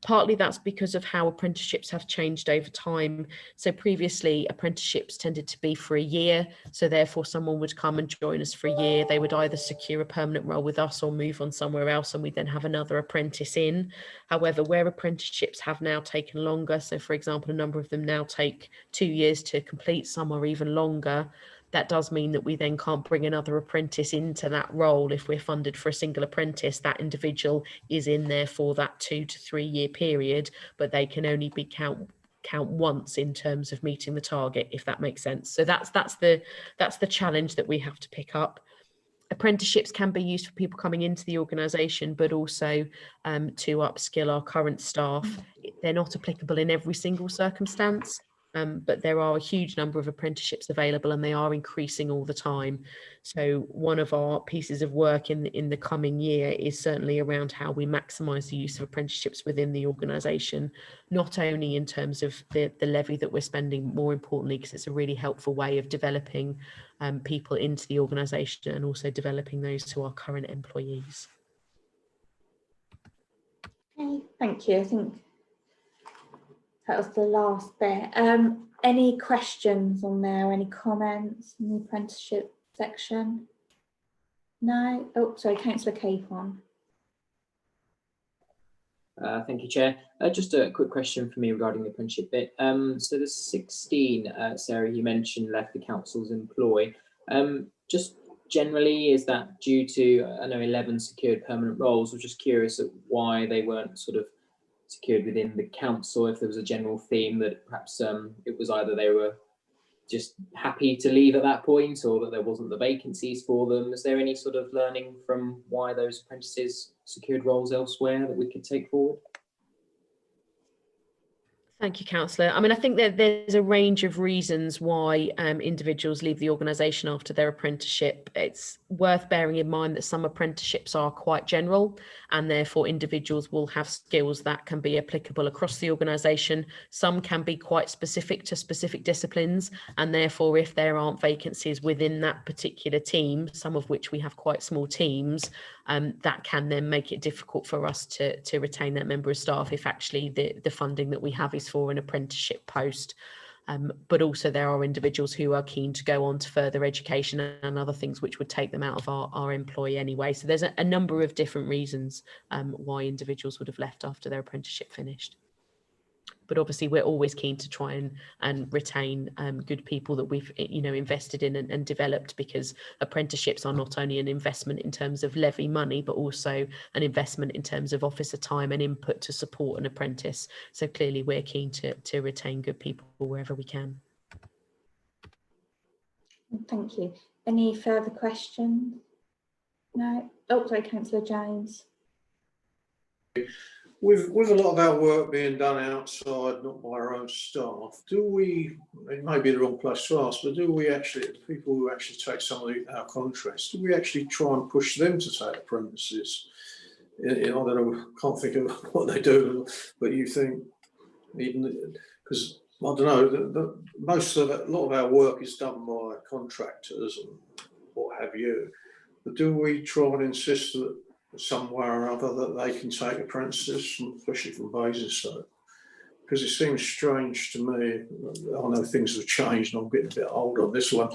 Partly that's because of how apprenticeships have changed over time. So previously apprenticeships tended to be for a year. So therefore someone would come and join us for a year. They would either secure a permanent role with us or move on somewhere else, and we then have another apprentice in. However, where apprenticeships have now taken longer, so for example, a number of them now take 2 years to complete, some are even longer, that does mean that we then can't bring another apprentice into that role. If we're funded for a single apprentice, that individual is in there for that 2 to 3 year period, but they can only be count once in terms of meeting the target, if that makes sense. So that's the challenge that we have to pick up. Apprenticeships can be used for people coming into the organisation, but also to upskill our current staff. They're not applicable in every single circumstance. But there are a huge number of apprenticeships available, and they are increasing all the time. So one of our pieces of work in the coming year is certainly around how we maximise the use of apprenticeships within the organisation, not only in terms of the levy that we're spending, more importantly, because it's a really helpful way of developing people into the organisation and also developing those who are current employees. Okay, thank you. I think that was the last bit. Any questions on there? Any comments in the apprenticeship section? No? Oh, sorry, Councillor Capon. Thank you, Chair. Just a quick question for me regarding the apprenticeship bit. So there's 16, Sarah, you mentioned left the council's employ. Just generally, is that due to, I know 11 secured permanent roles? I was just curious at why they weren't sort of secured within the council, if there was a general theme that perhaps it was either they were just happy to leave at that point, or that there wasn't the vacancies for them. Is there any sort of learning from why those apprentices secured roles elsewhere that we could take forward? Thank you, Councillor. I mean, I think that there's a range of reasons why individuals leave the organisation after their apprenticeship. It's worth bearing in mind that some apprenticeships are quite general, and therefore individuals will have skills that can be applicable across the organisation. Some can be quite specific to specific disciplines, and therefore if there aren't vacancies within that particular team, some of which we have quite small teams, that can then make it difficult for us to retain that member of staff if actually the funding that we have is for an apprenticeship post. But also there are individuals who are keen to go on to further education and other things which would take them out of our employ anyway. So there's a number of different reasons why individuals would have left after their apprenticeship finished. But obviously we're always keen to try and retain good people that we've invested in and developed, because apprenticeships are not only an investment in terms of levy money, but also an investment in terms of officer time and input to support an apprentice. So clearly we're keen to retain good people wherever we can. Thank you. Any further questions? No? Oh, sorry, Councillor James. With a lot of our work being done outside, not by our own staff, do we, it may be the wrong place to ask, but do we actually, the people who actually take some of our contracts, do we actually try and push them to take apprentices? I don't know, can't think of what they do, but you think, even, because I don't know, a lot of our work is done by contractors and what have you, but do we try and insist that some way or other that they can take apprentices, especially from Basingstoke? Because it seems strange to me. I know things have changed and I'm getting a bit old on this one,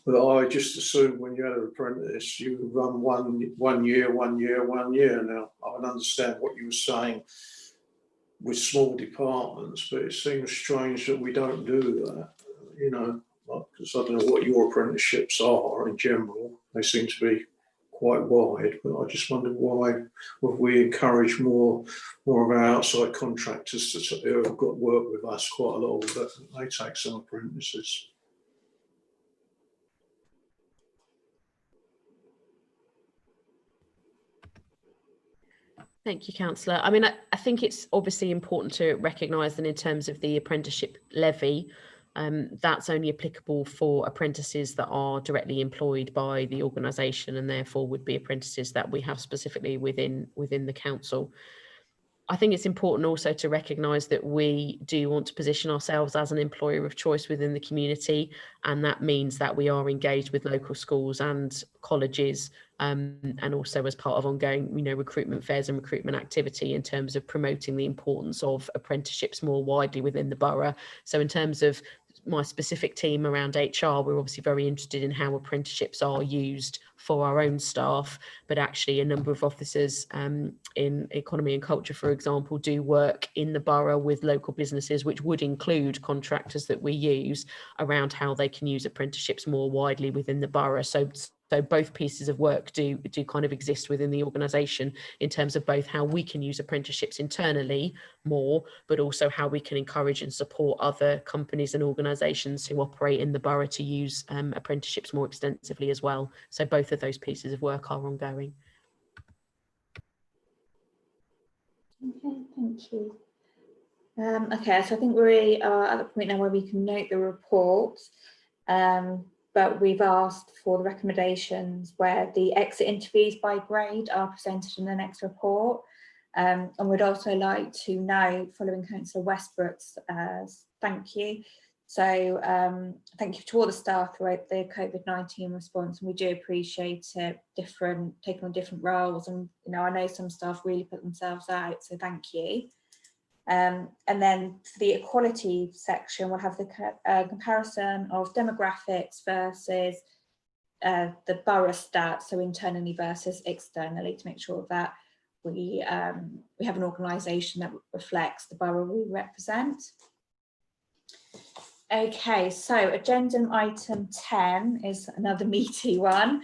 but I just assumed when you had an apprentice, you would run one year. Now, I can understand what you were saying with small departments, but it seems strange that we don't do that, because I don't know what your apprenticeships are in general. They seem to be quite wide, but I just wondered why would we encourage more of our outside contractors who have got work with us quite a lot of that they take some apprentices. Thank you, Councillor. I mean, I think it's obviously important to recognise that in terms of the apprenticeship levy, that's only applicable for apprentices that are directly employed by the organisation, and therefore would be apprentices that we have specifically within the council. I think it's important also to recognise that we do want to position ourselves as an employer of choice within the community, and that means that we are engaged with local schools and colleges, and also as part of ongoing, recruitment fairs and recruitment activity in terms of promoting the importance of apprenticeships more widely within the borough. So in terms of my specific team around HR, we're obviously very interested in how apprenticeships are used for our own staff, but actually a number of officers in economy and culture, for example, do work in the borough with local businesses, which would include contractors that we use, around how they can use apprenticeships more widely within the borough. So both pieces of work do kind of exist within the organisation in terms of both how we can use apprenticeships internally more, but also how we can encourage and support other companies and organisations who operate in the borough to use apprenticeships more extensively as well. So both of those pieces of work are ongoing. Okay, thank you. Okay, so I think we are at the point now where we can note the report, but we've asked for the recommendations where the exit interviews by grade are presented in the next report. And we'd also like to note, following Councillor Westbrook's thank you. So thank you to all the staff throughout the COVID-19 response, and we do appreciate it, taking on different roles, and I know some staff really put themselves out, so thank you. And then for the equality section, we'll have the comparison of demographics versus the borough stats, so internally versus externally, to make sure that we have an organisation that reflects the borough we represent. Okay, so agenda item 10 is another meaty one.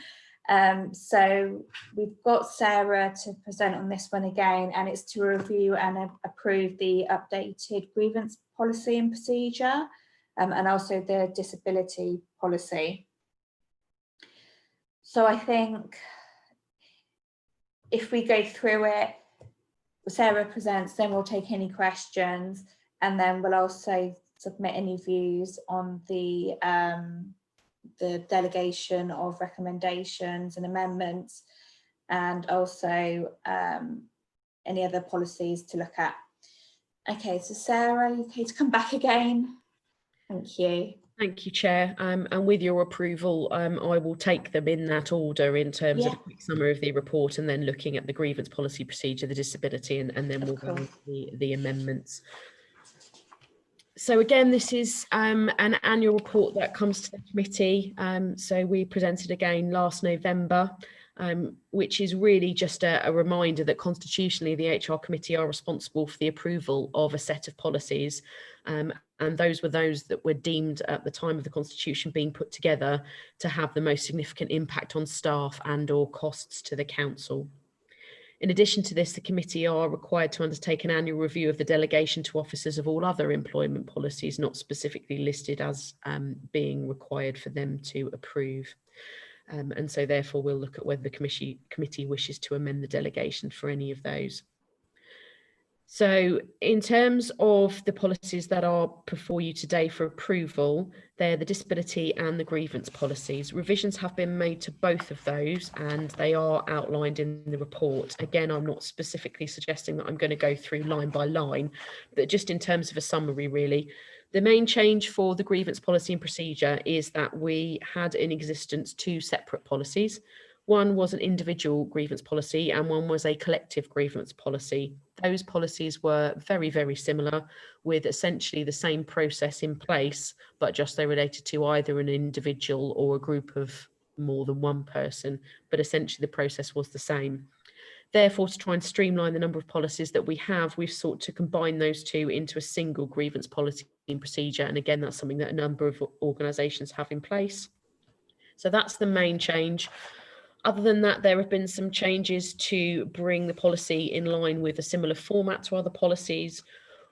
So we've got Sarah to present on this one again, and it's to review and approve the updated grievance policy and procedure, and also the disability policy. So I think if we go through it, Sarah presents, then we'll take any questions, and then we'll also submit any views on the delegation of recommendations and amendments, and also any other policies to look at. Okay, so Sarah, you okay to come back again? Thank you. Thank you, Chair. And with your approval, I will take them in that order in terms of a quick summary of the report, and then looking at the grievance policy procedure, the disability, and then we'll go on to the amendments. So again, this is an annual report that comes to the committee. So we presented again last November, which is really just a reminder that constitutionally the HR committee are responsible for the approval of a set of policies. And those were those that were deemed at the time of the constitution being put together to have the most significant impact on staff and or costs to the council. In addition to this, the committee are required to undertake an annual review of the delegation to officers of all other employment policies not specifically listed as being required for them to approve. And so therefore we'll look at whether the committee wishes to amend the delegation for any of those. So in terms of the policies that are before you today for approval, they're the disability and the grievance policies. Revisions have been made to both of those, and they are outlined in the report. Again, I'm not specifically suggesting that I'm going to go through line by line, but just in terms of a summary, really. The main change for the grievance policy and procedure is that we had in existence two separate policies. One was an individual grievance policy and one was a collective grievance policy. Those policies were very, very similar, with essentially the same process in place, but just they related to either an individual or a group of more than one person, but essentially the process was the same. Therefore, to try and streamline the number of policies that we have, we've sought to combine those two into a single grievance policy and procedure. And again, that's something that a number of organisations have in place. So that's the main change. Other than that, there have been some changes to bring the policy in line with a similar format to other policies.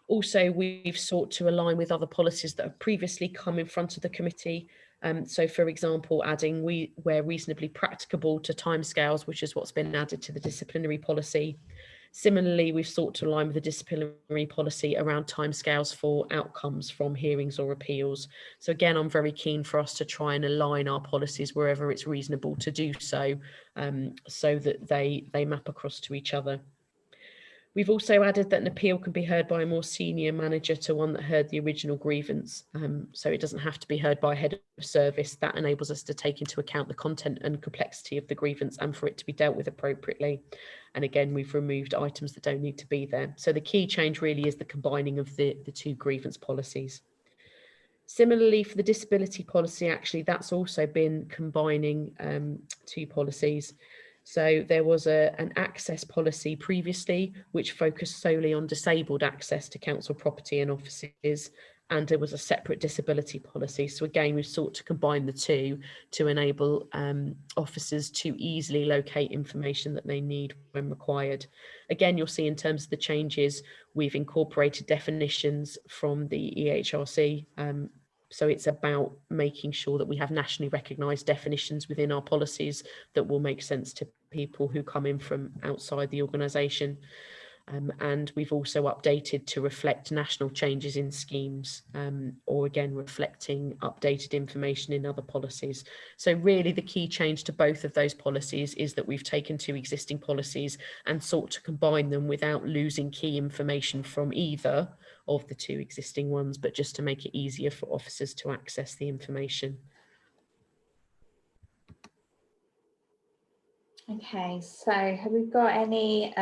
Also, we've sought to align with other policies that have previously come in front of the committee. So, for example, adding where reasonably practicable to timescales, which is what's been added to the disciplinary policy. Similarly, we've sought to align with the disciplinary policy around timescales for outcomes from hearings or appeals. So again, I'm very keen for us to try and align our policies wherever it's reasonable to do so, so that they map across to each other. We've also added that an appeal can be heard by a more senior manager to one that heard the original grievance. So it doesn't have to be heard by a head of service. That enables us to take into account the content and complexity of the grievance and for it to be dealt with appropriately. And again, we've removed items that don't need to be there. So the key change really is the combining of the two grievance policies. Similarly, for the disability policy, actually, that's also been combining two policies. So there was an access policy previously, which focused solely on disabled access to council property and offices, and there was a separate disability policy. So again, we've sought to combine the two to enable officers to easily locate information that they need when required. Again, you'll see in terms of the changes, we've incorporated definitions from the EHRC. So it's about making sure that we have nationally recognised definitions within our policies that will make sense to people who come in from outside the organisation. And we've also updated to reflect national changes in schemes, or again, reflecting updated information in other policies. So really the key change to both of those policies is that we've taken two existing policies and sought to combine them without losing key information from either of the two existing ones, but just to make it easier for officers to access the information. Okay, so have we got any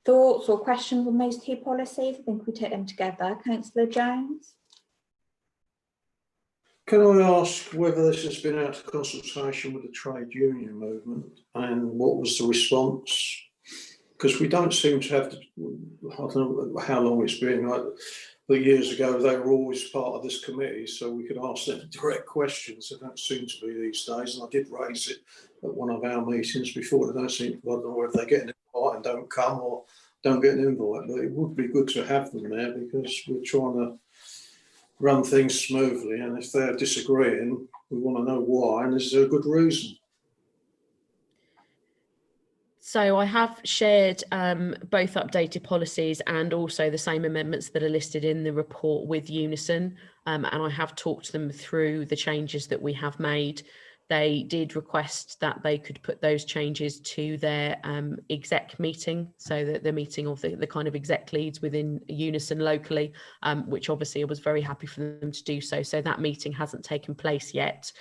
thoughts or questions on those two policies? I think we took them together. Councillor Jones? Can I ask whether this has been out of consultation with the trade union movement and what was the response? Because we don't seem to have, I don't know how long it's been, but years ago they were always part of this committee, so we could ask them direct questions. They don't seem to be these days, and I did raise it at one of our meetings before. They don't seem, I don't know if they get an invite and don't come or don't get an invite, but it would be good to have them there because we're trying to run things smoothly, and if they're disagreeing, we want to know why, and is there a good reason? So I have shared both updated policies and also the same amendments that are listed in the report with Unison, and I have talked them through the changes that we have made. They did request that they could put those changes to their exec meeting, so that the meeting of the kind of exec leads within Unison locally, which obviously I was very happy for them to do so. So that meeting hasn't taken place yet.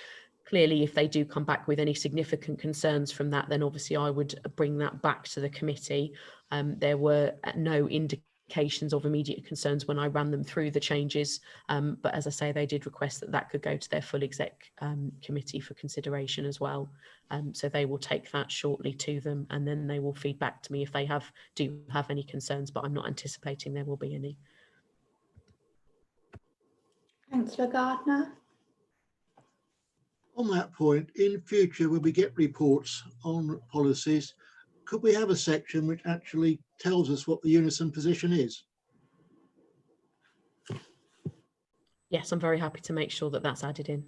Clearly, if they do come back with any significant concerns from that, then obviously I would bring that back to the committee. There were no indications of immediate concerns when I ran them through the changes, but as I say, they did request that that could go to their full exec committee for consideration as well. So they will take that shortly to them, and then they will feed back to me if they do have any concerns, but I'm not anticipating there will be any. Councillor Gardner? On that point, in future, when we get reports on policies, could we have a section which actually tells us what the Unison position is? Yes, I'm very happy to make sure that that's added in.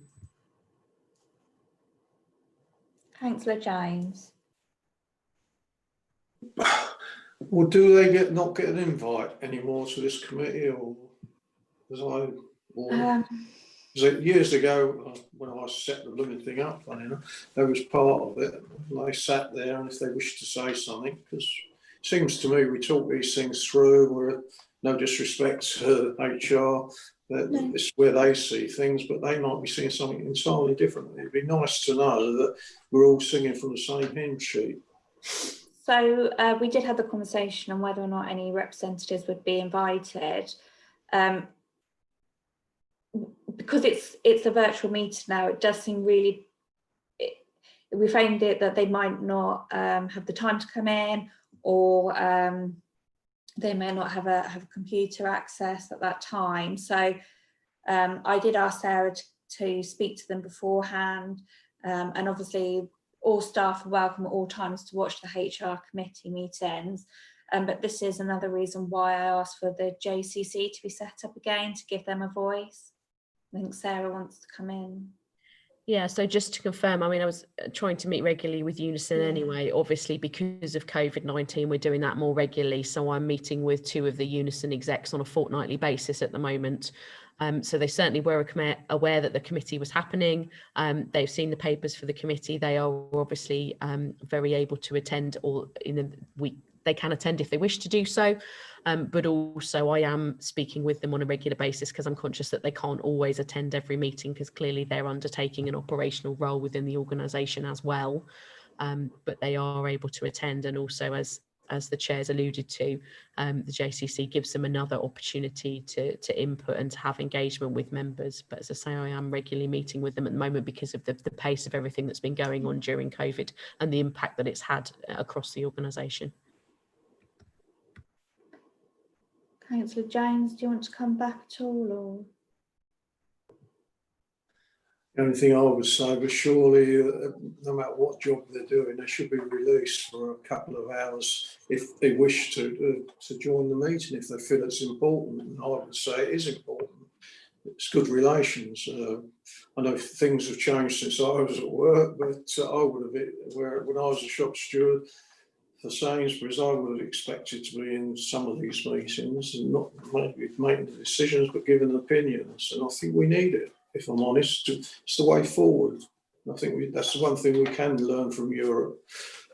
Councillor Jones? Well, do they not get an invite anymore to this committee, or years ago when I set the blooming thing up, funny enough, they was part of it. They sat there, and if they wished to say something, because it seems to me we talk these things through. We're no disrespect to HR, it's where they see things, but they might be seeing something entirely different. It'd be nice to know that we're all singing from the same hymn sheet. So we did have the conversation on whether or not any representatives would be invited. Because it's a virtual meeting now, it does seem really, we found it that they might not have the time to come in, or they may not have a computer access at that time. So I did ask Sarah to speak to them beforehand, and obviously all staff are welcome at all times to watch the HR committee meetings. But this is another reason why I asked for the JCC to be set up again, to give them a voice. I think Sarah wants to come in. Yeah, so just to confirm, I mean, I was trying to meet regularly with Unison anyway. Obviously, because of COVID-19, we're doing that more regularly. So I'm meeting with two of the Unison execs on a fortnightly basis at the moment. So they certainly were aware that the committee was happening. They've seen the papers for the committee. They are obviously very able to attend all in the week, they can attend if they wish to do so. But also I am speaking with them on a regular basis because I'm conscious that they can't always attend every meeting because clearly they're undertaking an operational role within the organisation as well. But they are able to attend, and also as the chair's alluded to, the JCC gives them another opportunity to input and to have engagement with members. But as I say, I am regularly meeting with them at the moment because of the pace of everything that's been going on during COVID and the impact that it's had across the organisation. Councillor Jones, do you want to come back at all, or? The only thing I would say was surely, no matter what job they're doing, they should be released for a couple of hours if they wish to join the meeting, if they feel it's important. And I would say it is important. It's good relations. I know things have changed since I was at work, but I would have, when I was a shop steward for Sainsbury's, I would have expected to be in some of these meetings and not maybe making the decisions, but giving opinions. And I think we need it. If I'm honest, it's the way forward. I think that's the one thing we can learn from Europe.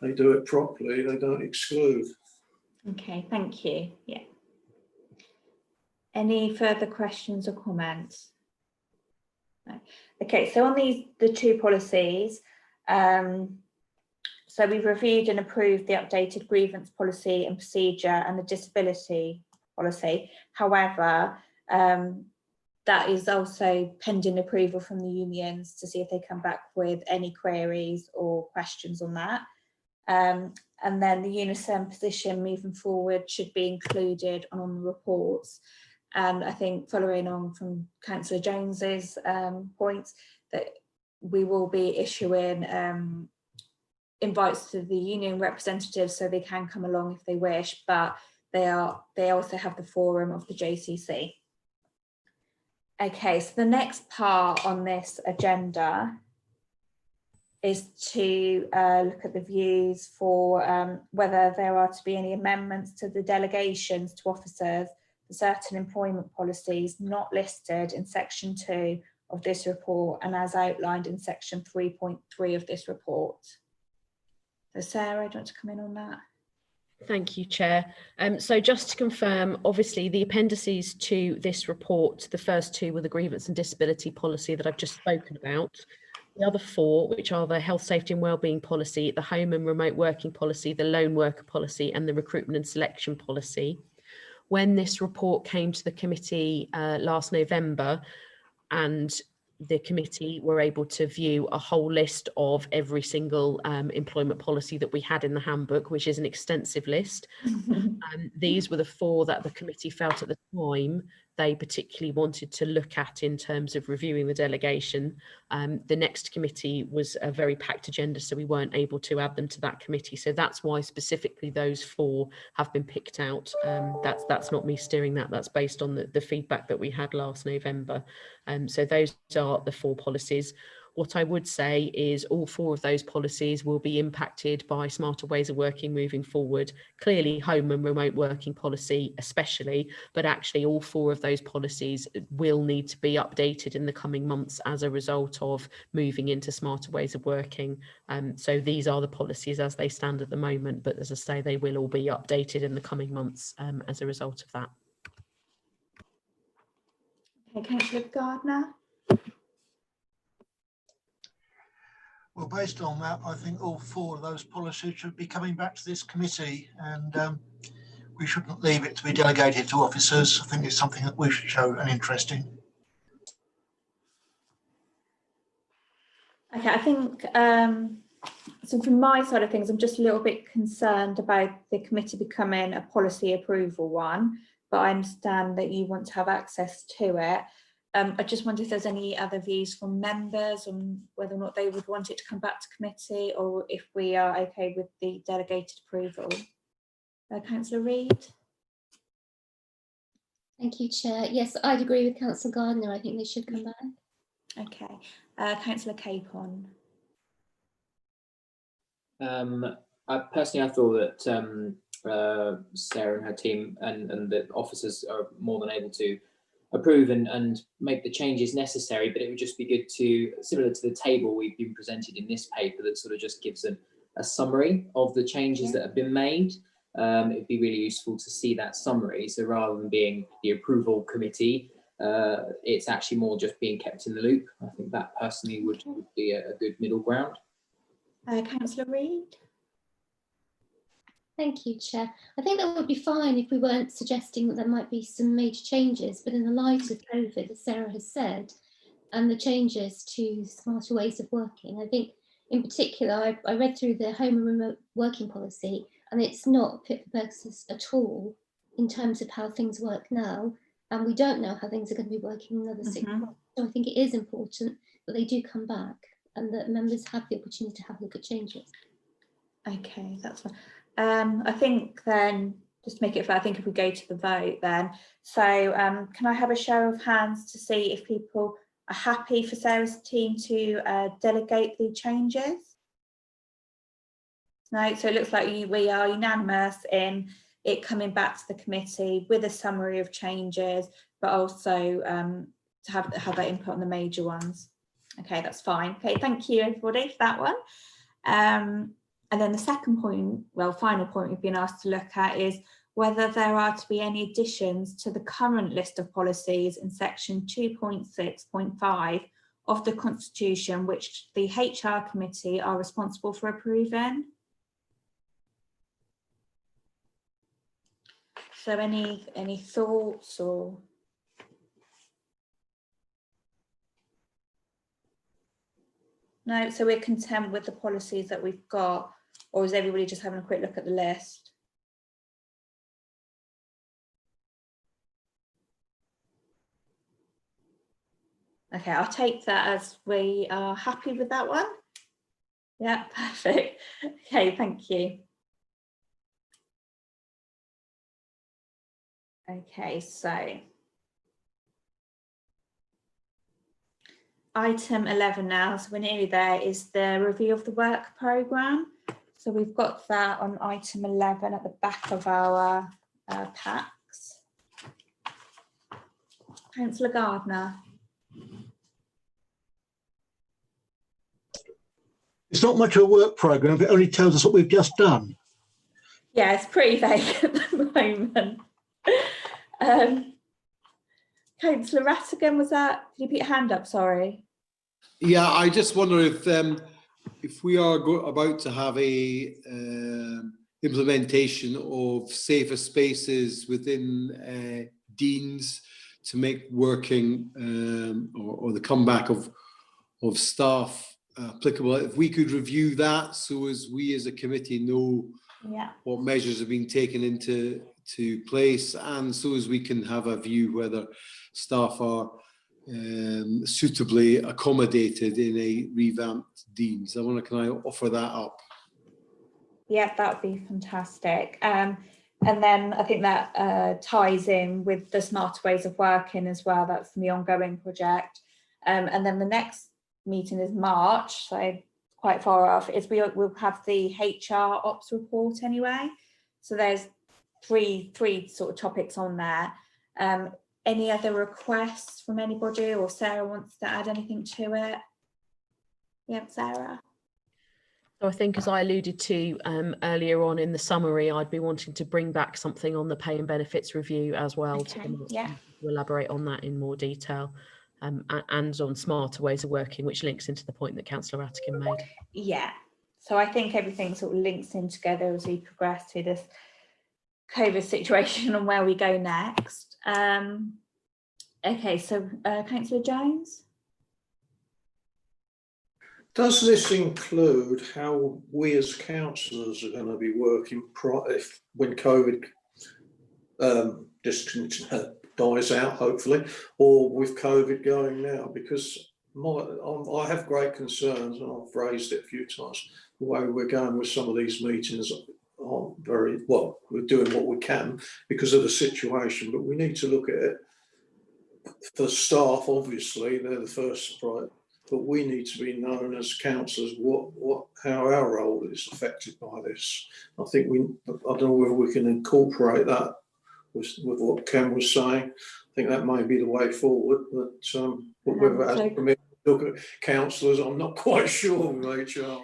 They do it properly, they don't exclude. Okay, thank you. Yeah. Any further questions or comments? No. Okay, so on the two policies, so we've reviewed and approved the updated grievance policy and procedure and the disability policy. However, that is also pending approval from the unions to see if they come back with any queries or questions on that. And then the unison position moving forward should be included on the reports. And I think following on from Councillor Jones's points, that we will be issuing invites to the union representatives so they can come along if they wish, but they also have the forum of the JCC. Okay, so the next part on this agenda is to look at the views for whether there are to be any amendments to the delegations to officers for certain employment policies not listed in section 2 of this report and as outlined in section 3.3 of this report. So Sarah, do you want to come in on that? Thank you, Chair. So just to confirm, obviously the appendices to this report, the first two were the grievance and disability policy that I've just spoken about. The other four, which are the health, safety and wellbeing policy, the home and remote working policy, the lone worker policy and the recruitment and selection policy. When this report came to the committee last November, and the committee were able to view a whole list of every single employment policy that we had in the handbook, which is an extensive list. These were the four that the committee felt at the time they particularly wanted to look at in terms of reviewing the delegation. The next committee was a very packed agenda, so we weren't able to add them to that committee. So that's why specifically those four have been picked out. That's not me steering that, that's based on the feedback that we had last November. So those are the four policies. What I would say is all four of those policies will be impacted by smarter ways of working moving forward. Clearly home and remote working policy especially, but actually all four of those policies will need to be updated in the coming months as a result of moving into smarter ways of working. So these are the policies as they stand at the moment, but as I say, they will all be updated in the coming months as a result of that. Okay, Councillor Gardner. Well, based on that, I think all four of those policies should be coming back to this committee, and we shouldn't leave it to be delegated to officers. I think it's something that we should show an interest in. Okay, I think, so from my side of things, I'm just a little bit concerned about the committee becoming a policy approval one, but I understand that you want to have access to it. I just wonder if there's any other views from members on whether or not they would want it to come back to committee, or if we are okay with the delegated approval. Councillor Reid. Thank you, Chair. Yes, I'd agree with Councillor Gardner. I think they should come back. Okay. Councillor Capon. I thought that Sarah and her team and the officers are more than able to approve and make the changes necessary, but it would just be good to, similar to the table we've been presented in this paper that sort of just gives a summary of the changes that have been made. it'd be really useful to see that summary. So rather than being the approval committee, it's actually more just being kept in the loop. I think that personally would be a good middle ground. Councillor Reid? Thank you, Chair. I think that would be fine if we weren't suggesting that there might be some major changes, but in the light of COVID, as Sarah has said, and the changes to smarter ways of working, I think in particular, I read through the home and remote working policy, and it's not fit for purposes at all in terms of how things work now. And we don't know how things are going to be working in another 6 months. So I think it is important that they do come back and that members have the opportunity to have a look at changes. Okay, that's fine. I think then, just to make it fair, I think if we go to the vote then, so can I have a show of hands to see if people are happy for Sarah's team to delegate the changes? No, so it looks like we are unanimous in it coming back to the committee with a summary of changes, but also to have that input on the major ones. Okay, that's fine. Okay, thank you everybody for that one. And then the second point, well, final point we've been asked to look at is whether there are to be any additions to the current list of policies in section 2.6.5 of the Constitution, which the HR committee are responsible for approving. So any thoughts or? No, so we're content with the policies that we've got, or is everybody just having a quick look at the list? Okay, I'll take that as we are happy with that one. Yeah, perfect. Okay, thank you. Okay, so item 11 now, so we're nearly there, is the review of the work programme. So we've got that on item 11 at the back of our packs. Councillor Gardner. It's not much of a work programme, it only tells us what we've just done. Yeah, it's pretty vague at the moment. Councillor Rattigan, was that, did you put your hand up, sorry? Yeah, I just wonder if we are about to have a implementation of safer spaces within deans to make working or the comeback of staff applicable. If we could review that, so as we as a committee know what measures have been taken into place, and so as we can have a view whether staff are suitably accommodated in a revamped Deans. Can I offer that up? Yeah, that would be fantastic. And then I think that ties in with the smarter ways of working as well. That's the ongoing project. And then the next meeting is March, so quite far off, is we'll have the HR ops report anyway. So there's three sort of topics on there. Any other requests from anybody, or Sarah wants to add anything to it? Yeah, Sarah. So I think, as I alluded to earlier on in the summary, I'd be wanting to bring back something on the pay and benefits review as well, to elaborate on that in more detail, and on smarter ways of working, which links into the point that Councillor Rattigan made. Yeah, so I think everything sort of links in together as we progress through this COVID situation and where we go next. Okay, so Councillor Jones? Does this include how we as councillors are going to be working when COVID dies out, hopefully, or with COVID going now? Because I have great concerns, and I've raised it a few times, the way we're going with some of these meetings aren't very well. We're doing what we can because of the situation, but we need to look at it for staff. Obviously, they're the first, right? But we need to be known as councillors how our role is affected by this. I think I don't know whether we can incorporate that with what Ken was saying. I think that may be the way forward, but whether as look at councillors, I'm not quite sure with HR.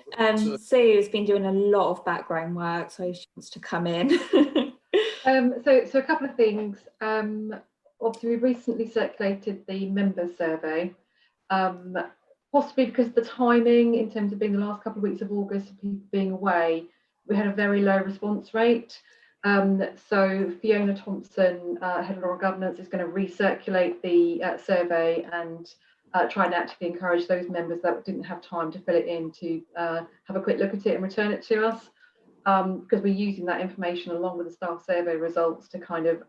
Sue has been doing a lot of background work, so she wants to come in. So a couple of things. Obviously, we've recently circulated the member survey, possibly because of the timing in terms of being the last couple of weeks of August and people being away, we had a very low response rate. So Fiona Thompson, Head of Law and Governance, is going to recirculate the survey and try and actively encourage those members that didn't have time to fill it in to have a quick look at it and return it to us. Because we're using that information along with the staff survey results to kind of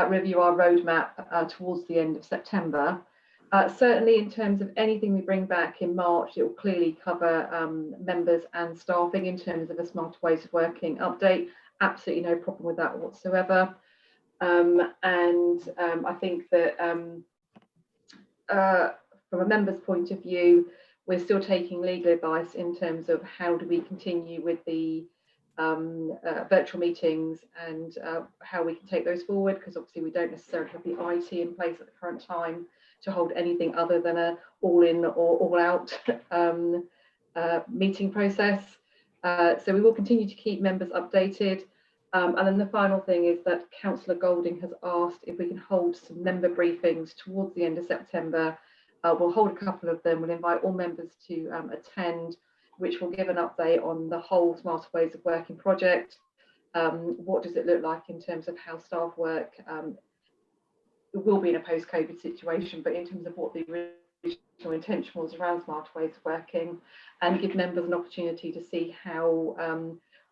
review our roadmap towards the end of September. Certainly in terms of anything we bring back in March, it will clearly cover members and staffing in terms of a Smarter Ways of Working update. Absolutely no problem with that whatsoever. I think that from a member's point of view, we're still taking legal advice in terms of how do we continue with the virtual meetings and how we can take those forward, because obviously we don't necessarily have the IT in place at the current time to hold anything other than a all in or all out meeting process. So we will continue to keep members updated. And then the final thing is that Councillor Golding has asked if we can hold some member briefings towards the end of September. We'll hold a couple of them. We'll invite all members to attend, which will give an update on the whole Smarter Ways of Working project. What does it look like in terms of how staff work? It will be in a post-COVID situation, but in terms of what the original intention was around Smarter Ways of Working, and give members an opportunity to see how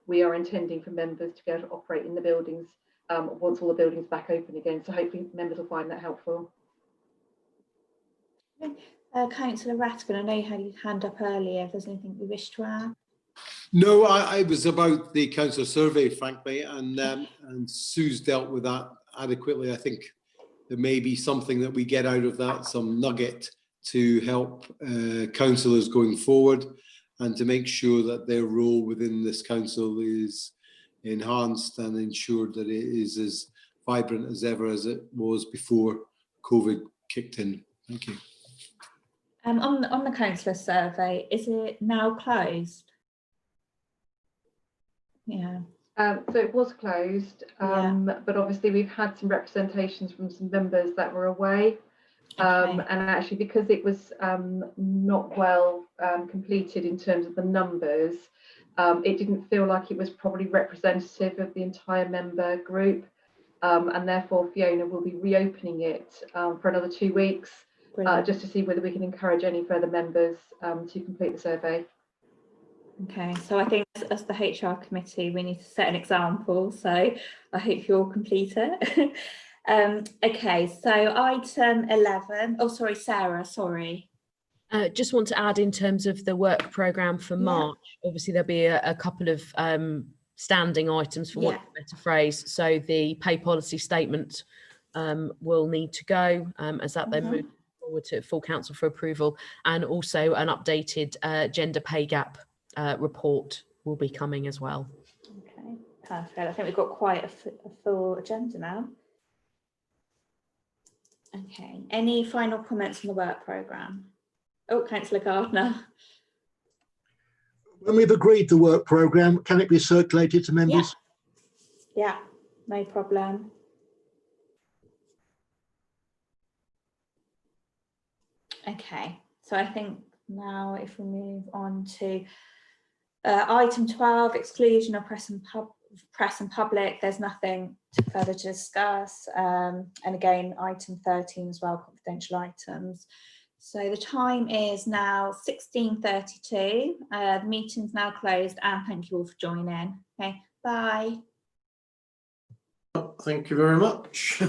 we are intending for members to be able to operate in the buildings once all the buildings back open again. So hopefully members will find that helpful. Councillor Ratkin, I know you had your hand up earlier. If there's anything you wish to add? No, I was about the council survey, frankly, and Sue's dealt with that adequately. I think there may be something that we get out of that, some nugget to help councillors going forward and to make sure that their role within this council is enhanced and ensured that it is as vibrant as ever as it was before COVID kicked in. Thank you. On the councillor survey, is it now closed? Yeah. So it was closed, but obviously we've had some representations from some members that were away. And actually, because it was not well completed in terms of the numbers, it didn't feel like it was probably representative of the entire member group. And therefore, Fiona will be reopening it for another 2 weeks, just to see whether we can encourage any further members to complete the survey. Okay, so I think as the HR committee, we need to set an example. So I hope you'll complete it. Okay, so item 11. Oh, sorry, Sarah, sorry. Just want to add in terms of the work programme for March, obviously there'll be a couple of standing items, for want of a better phrase. So the pay policy statement will need to go as that then moves forward to full council for approval, and also an updated gender pay gap report will be coming as well. Okay, perfect. I think we've got quite a full agenda now. Okay, any final comments on the work programme? Oh, Councillor Gardner. When we've agreed the work programme, can it be circulated to members? Yeah, no problem. Okay, so I think now if we move on to item 12, exclusion of press and public, there's nothing further to discuss. And again, item 13 as well, confidential items. So the time is now 16:32. The meeting's now closed, and thank you all for joining. Okay, bye. Thank you very much.